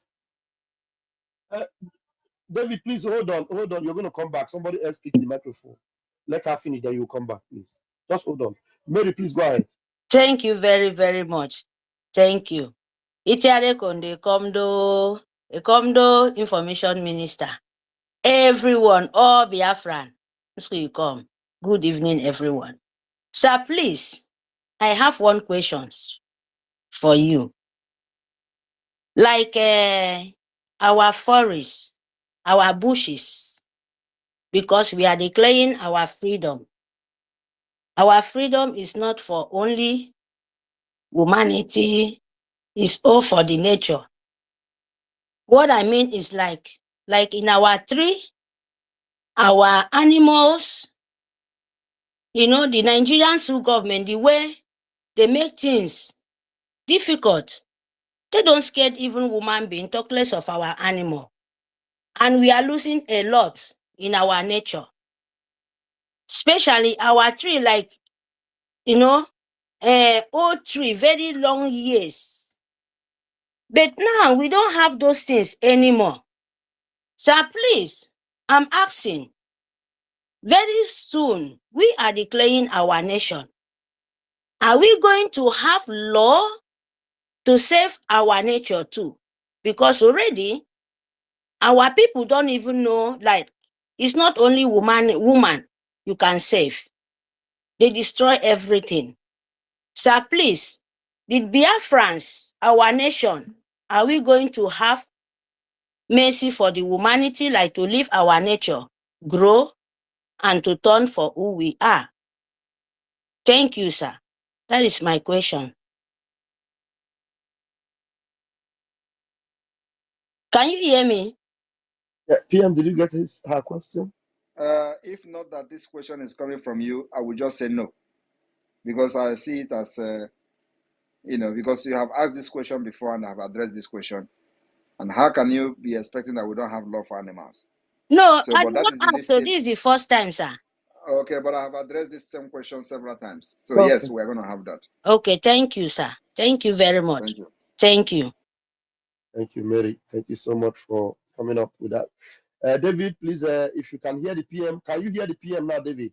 David, please hold on. You're going to come back. Somebody else pick the microphone. Let her finish, then you come back, please. Just hold on. Mary, please go ahead. Thank you very, very much. Thank you. Itiare Kondo, Ekomdo Information Minister. Everyone, all Biafran, so you come. Good evening, everyone. Sir, please, I have one question for you. Like our forests, our bushes, because we are declaring our freedom. Our freedom is not for only humanity, it's all for the nature. What I mean is like in our tree, our animals, the Nigerian government, the way they make things difficult, they don't scare even human being, talk less of our animal. And we are losing a lot in our nature. Especially our tree, like, old tree, very long years. But now we don't have those things anymore. Sir, please, I'm asking, very soon we are declaring our nation. Are we going to have law to save our nature too? Because already our people don't even know, like, it's not only woman you can save. They destroy everything. Sir, please, the Biafrans, our nation, are we going to have mercy for the humanity, like to leave our nature grow and to turn for who we are? Thank you, sir. That is my question. Can you hear me? Yeah, PM, did you get her question? If not that this question is coming from you, I will just say no. Because I see it as, because you have asked this question before and I have addressed this question. And how can you be expecting that we don't have love for animals? No, So, I but did that not is the ask. So listing. this is the first time, sir. Okay, but I have addressed this same question several times. So Okay. yes, we're going to have that. Okay, thank you, sir. Thank you very much. Thank you. Thank you. Thank you, Mary. Thank you so much for coming up with that. David, please, if you can hear the PM, can you hear the PM now, David?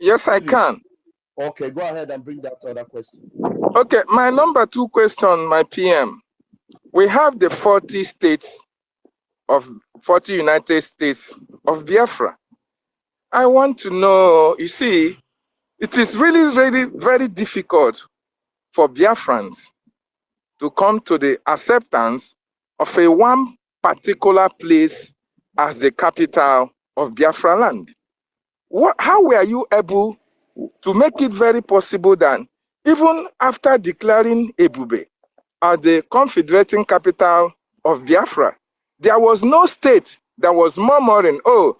Yes, I can. Okay, go ahead and bring that other question. Okay, my number 2 question, my PM. We have the 40 United States of Biafra. I want to know, you see, it is really, really very difficult for Biafrans to come to the acceptance of one particular place as the capital of Biafraland. How were you able to make it very possible that even after declaring Ebube as the confederating capital of Biafra, there was no state that was murmuring, oh,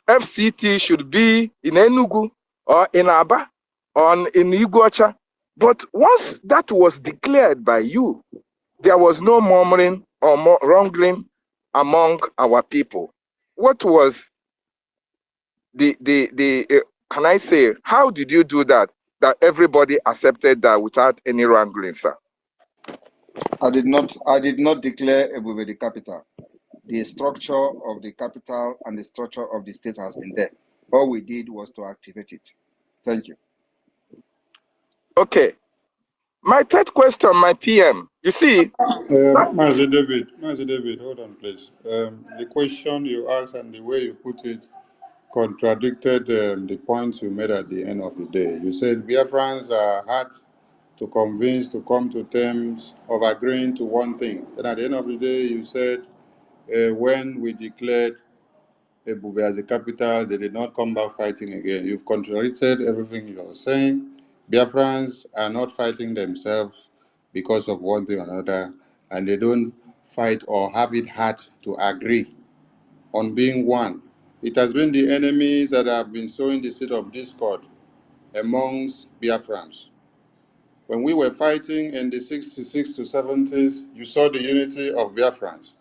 FCT should be in Enugu or in Aba or in Iguacha. But once that was declared by you, there was no murmuring or more wrangling among our people. What was can I say, how did you do that everybody accepted that without any wrangling, sir? I did not declare Ebube the capital. The structure of the capital and the structure of the state has been there. All we did was to activate it. Thank you. Okay. My third question, my PM, you see. Master David, hold on, please. The question you asked and the way you put it contradicted the points you made at the end of the day. You said Biafrans are hard to convince to come to terms of agreeing to one thing. Then at the end of the day, you said when we declared Ebube as the capital, they did not come back fighting again. You've contradicted everything you're saying. Biafrans are not fighting themselves because of one thing or another, and they don't fight or have it hard to agree on being one. It has been the enemies that have been sowing the seed of discord amongst Biafrans. When we were fighting in the 66 to 70s, you saw the unity of Biafrans.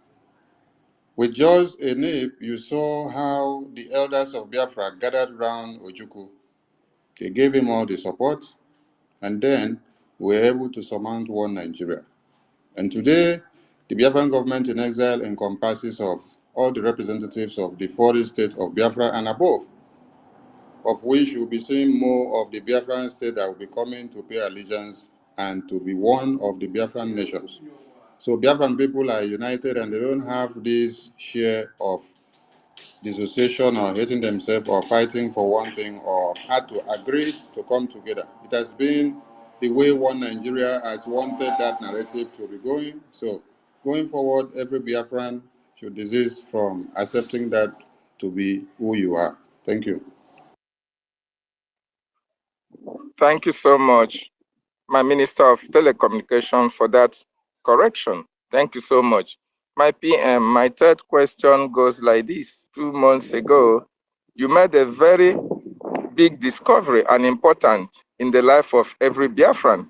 With George Enip, you saw how the elders of Biafra gathered around Ojukwu. They gave him all the support, and then we were able to surmount one Nigeria. And today, the Biafran government in exile encompasses of all the representatives of the 40 states of Biafra and above, of which you'll be seeing more of the Biafran state that will be coming to pay allegiance and to be one of the Biafran nations. So Biafran people are united and they don't have this share of dissociation or hating themselves or fighting for one thing or had to agree to come together. It has been the way one Nigeria has wanted that narrative to be going. So going forward, every Biafran should desist from accepting that to be who you are. Thank you. Thank you so much, my Minister of Telecommunication, for that correction. Thank you so much. My PM, my third question goes like this. 2 months ago, you made a very big discovery and important in the life of every Biafran.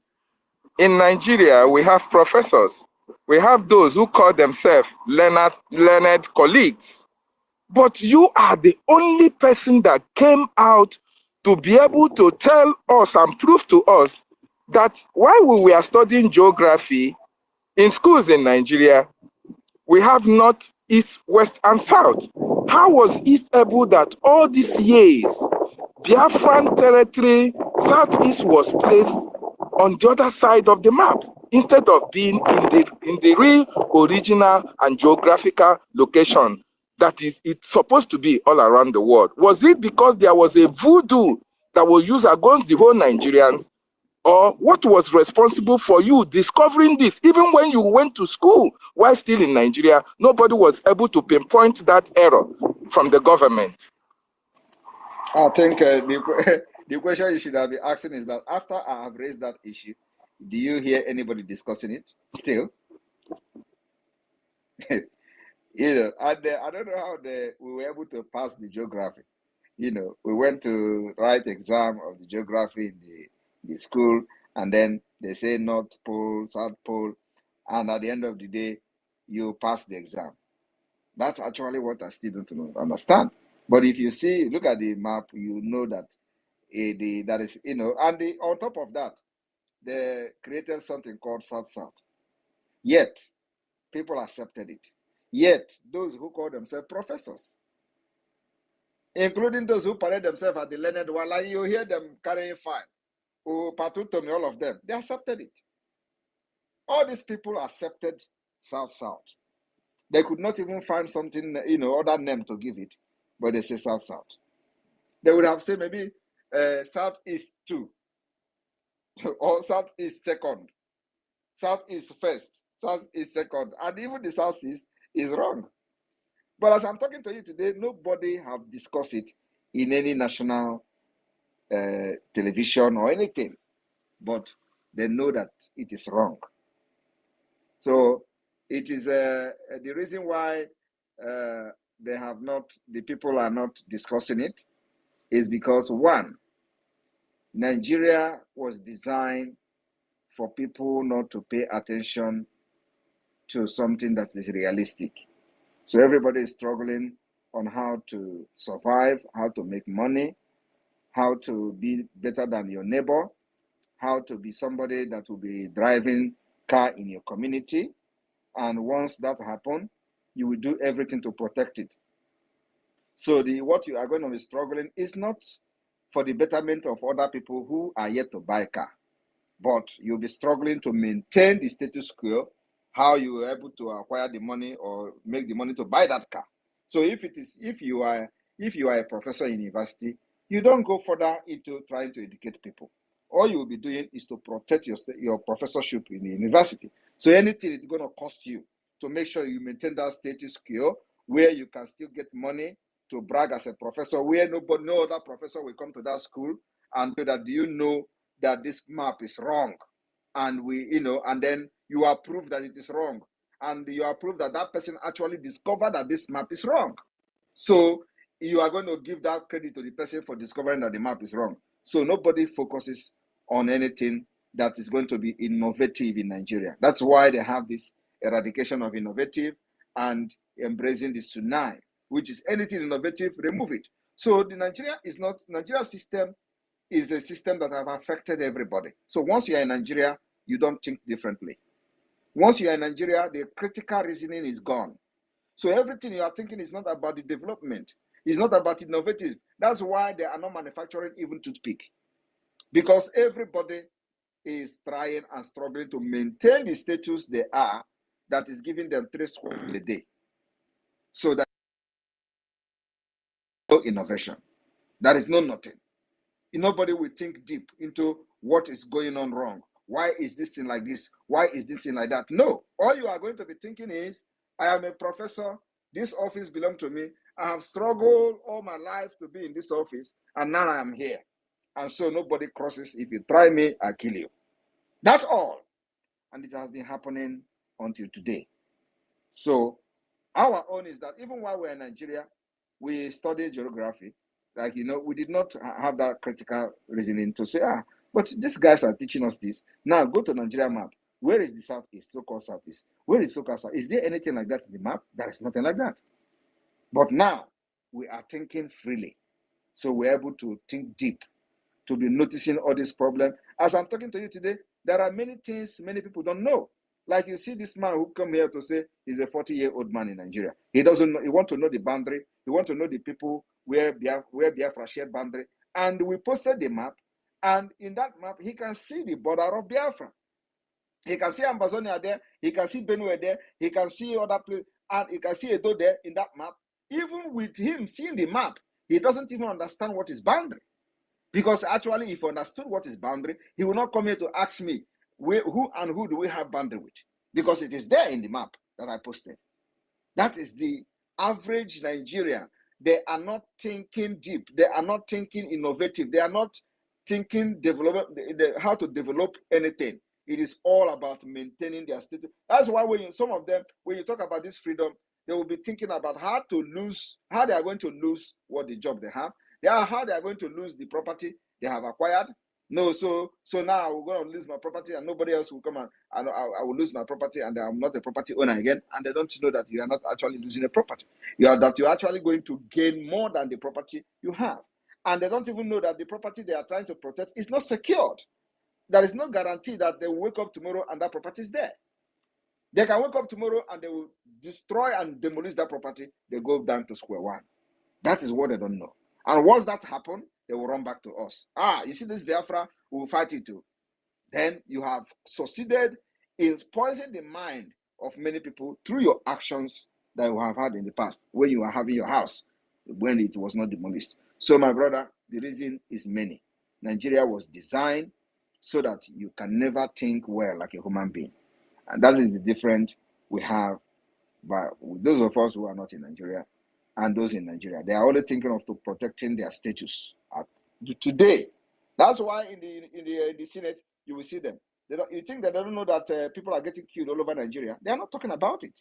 In Nigeria, we have professors. We have those who call themselves learned colleagues. But you are the only person that came out to be able to tell us and prove to us that while we were studying geography in schools in Nigeria, we have north, east, west, and south. How was East able that all these years, Biafran territory, southeast was placed on the other side of the map instead of being in the real original and geographical location that is it's supposed to be all around the world? Was it because there was a voodoo that was used against the whole Nigerians? Or what was responsible for you discovering this? Even when you went to school while still in Nigeria, nobody was able to pinpoint that error from the government. I think the question you should have been asking is that after I have raised that issue, do you hear anybody discussing it still? And I don't know how we were able to pass the geography. We went to write exam of the geography in the school, and then they say North Pole, South Pole, and at the end of the day, you pass the exam. That's actually what I still don't understand. But if you see, look at the map, you know that that is, and on top of that, they created something called South-South. Yet, people accepted it. Yet, those who call themselves professors, including those who parade themselves at the learned one, like you hear them carrying fire, or Patutomi, all of them, they accepted it. All these people accepted South-South. They could not even find something, other name to give it, but they say South-South. They would have said maybe Southeast 2, or Southeast 2nd, Southeast 1st, Southeast 2nd, and even the Southeast is wrong. But as I'm talking to you today, nobody have discussed it in any national television or anything, but they know that it is wrong. So it is the reason why the people are not discussing it is because, one, Nigeria was designed for people not to pay attention to something that is realistic. So everybody is struggling on how to survive, how to make money, how to be better than your neighbor, how to be somebody that will be driving car in your community. And once that happens, you will do everything to protect it. So what you are going to be struggling is not for the betterment of other people who are yet to buy a car, but you'll be struggling to maintain the status quo, how you were able to acquire the money or make the money to buy that car. So if you are if you are a professor in university, you don't go further into trying to educate people. All you will be doing is to protect your professorship in the university. So anything is going to cost you to make sure you maintain that status quo where you can still get money to brag as a professor, where no other professor will come to that school and say that, do you know that this map is wrong? And and then you are proof that it is wrong. And you are proof that that person actually discovered that this map is wrong. So you are going to give that credit to the person for discovering that the map is wrong. So nobody focuses on anything that is going to be innovative in Nigeria. That's why they have this eradication of innovative and embracing the Sunai, which is anything innovative, remove it. So the Nigeria system is a system that have affected everybody. So once you are in Nigeria, you don't think differently. Once you are in Nigeria, the critical reasoning is gone. So everything you are thinking is not about the development. It's not about innovative. That's why they are not manufacturing even toothpick. Because everybody is trying and struggling to maintain the status they are, that is giving them 3 square a day. So that no innovation. There is no nothing. Nobody will think deep into what is going on wrong. Why is this thing like this? Why is this thing like that? No. All you are going to be thinking is, I am a professor. This office belongs to me. I have struggled all my life to be in this office, and now I am here. And so nobody crosses. If you try me, I kill you. That's all. And it has been happening until today. So our own is that even while we're in Nigeria, we study geography. Like, we did not have that critical reasoning to say, but these guys are teaching us this. Now go to Nigeria map. Where is the southeast, so-called southeast? Where is so-called south? Is there anything like that in the map? There is nothing like that. But now we are thinking freely. So we're able to think deep, to be noticing all these problems. As I'm talking to you today, there are many things many people don't know. Like you see this man who come here to say he's a 40-year-old man in Nigeria. He doesn't know. He wants to know the boundary. He wants to know the people where Biafra share boundary. And we posted the map. And in that map, he can see the border of Biafra. He can see Amazonia there. He can see Benue there. He can see other places. And he can see Edo there in that map. Even with him seeing the map, he doesn't even understand what is boundary. Because actually, if he understood what is boundary, he will not come here to ask me, who do we have boundary with? Because it is there in the map that I posted. That is the average Nigerian. They are not thinking deep. They are not thinking innovative. They are not thinking how to develop anything. It is all about maintaining their status. That's why some of them, when you talk about this freedom, they will be thinking about how they are going to lose what the job they have. How they are going to lose the property they have acquired. No, so now we're going to lose my property and nobody else will come and I will lose my property and I'm not a property owner again. And they don't know that you are not actually losing a property. You're actually going to gain more than the property you have. And they don't even know that the property they are trying to protect is not secured. There is no guarantee that they will wake up tomorrow and that property is there. They can wake up tomorrow and they will destroy and demolish that property. They go down to square one. That is what they don't know. And once that happens, they will run back to us. You see this Biafra, we will fight it too. Then you have succeeded in poisoning the mind of many people through your actions that you have had in the past when you are having your house, when it was not demolished. So my brother, the reason is many. Nigeria was designed so that you can never think well like a human being. And that is the difference we have by those of us who are not in Nigeria and those in Nigeria. They are only thinking of protecting their status today. That's why in the Senate, you will see them. You think that they don't know that people are getting killed all over Nigeria. They are not talking about it.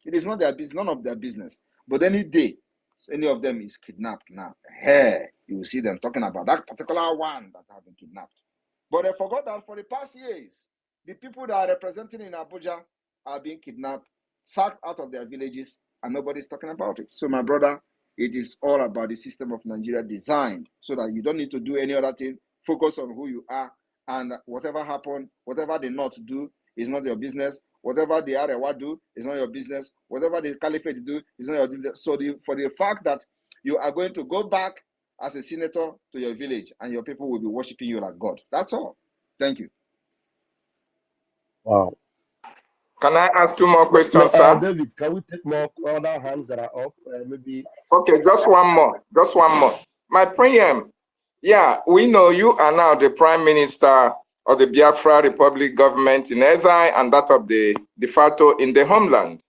It is not their business, none of their business. But any day, any of them is kidnapped now, you will see them talking about that particular one that have been kidnapped. But they forgot that for the past years, the people that are representing in Abuja are being kidnapped, sacked out of their villages, and nobody's talking about it. So my brother, it is all about the system of Nigeria designed so that you don't need to do any other thing. Focus on who you are, and whatever happen, whatever the North do is not your business. Whatever the Arewa do is not your business. Whatever the Caliphate do is not your business. So for the fact that you are going to go back as a senator to your village and your people will be worshiping you like God. That's all. Thank you. Wow. Can I ask 2 more questions, sir? David, can we take more other hands that are up? Maybe. Okay, just one more. Just one more. My preamble. Yeah, we know you are now the Prime Minister of the Biafra Republic government in exile and that of the de facto in the homeland.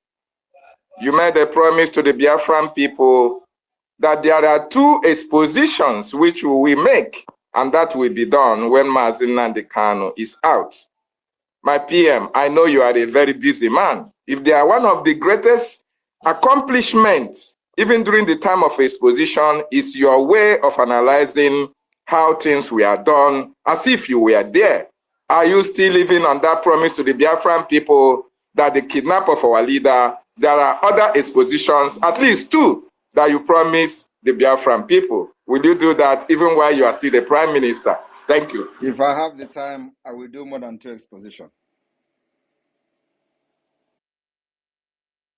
You made a promise to the Biafran people that there are 2 expositions which we will make, and that will be done when Mazi Nnamdi Kanu is out. My PM, I know you are a very busy man. If they are one of the greatest accomplishments, even during the time of exposition, is your way of analyzing how things were done as if you were there. Are you still living on that promise to the Biafran people that the kidnap of our leader, there are other expositions, at least 2, that you promise the Biafran people? Will you do that even while you are still the Prime Minister? Thank you. If I have the time, I will do more than 2 expositions.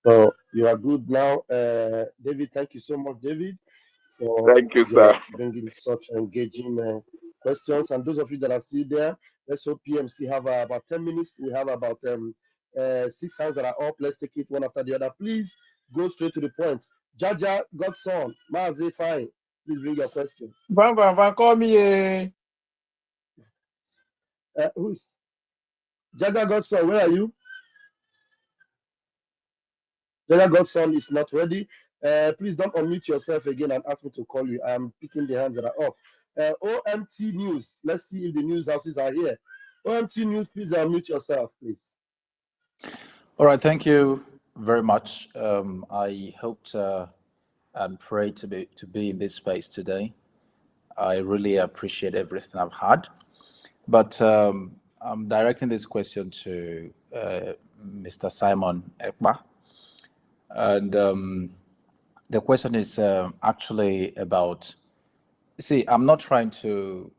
So you are good now. David, thank you so much, David, for Thank you, sir. bringing such engaging questions. And those of you that are still there, let's hope PMC have about 10 minutes. We have about 6 hands that are up. Let's take it one after the other. Please go straight to the point. Jaja, Godson, Mazi, fine. Please bring your question. Call me. Who's Jaja Godson? Where are you? Jaja Godson is not ready. Please don't unmute yourself again and ask me to call you. I'm picking the hands that are up. OMT News. Let's see if the news houses are here. OMT News, please unmute yourself, please. All right, thank you very much. I hoped and prayed to be in this space today. I really appreciate everything I've had, but I'm directing this question to Mr. Simon Ekpa, and the question is actually about. See, I'm not trying to,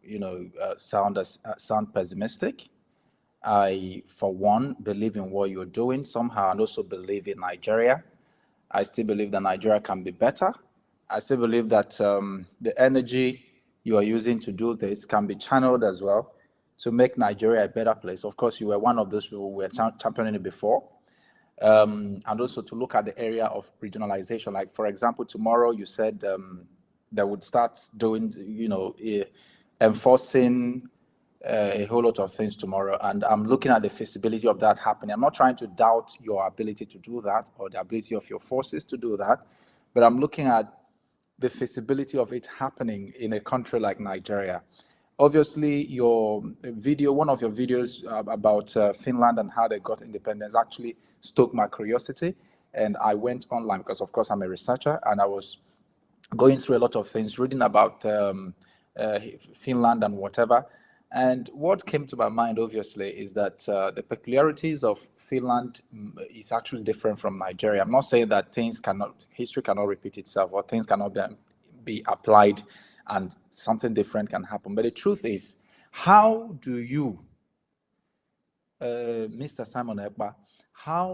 sound pessimistic. I, for one, believe in what you're doing somehow, and also believe in Nigeria. I still believe that Nigeria can be better. I still believe that the energy you are using to do this can be channeled as well to make Nigeria a better place. Of course, you were one of those people who were championing it before. And also to look at the area of regionalization. Like, for example, tomorrow you said that would start doing, enforcing a whole lot of things tomorrow, and I'm looking at the feasibility of that happening. I'm not trying to doubt your ability to do that or the ability of your forces to do that, but I'm looking at the feasibility of it happening in a country like Nigeria. Obviously, your video, one of your videos about Finland and how they got independence actually stoked my curiosity, and I went online because, of course, I'm a researcher, and I was going through a lot of things, reading about Finland and whatever. And what came to my mind, obviously, is that the peculiarities of Finland is actually different from Nigeria. I'm not saying that history cannot repeat itself, or things cannot be applied and something different can happen. But the truth is, how do you, Mr. Simon Ekpa, how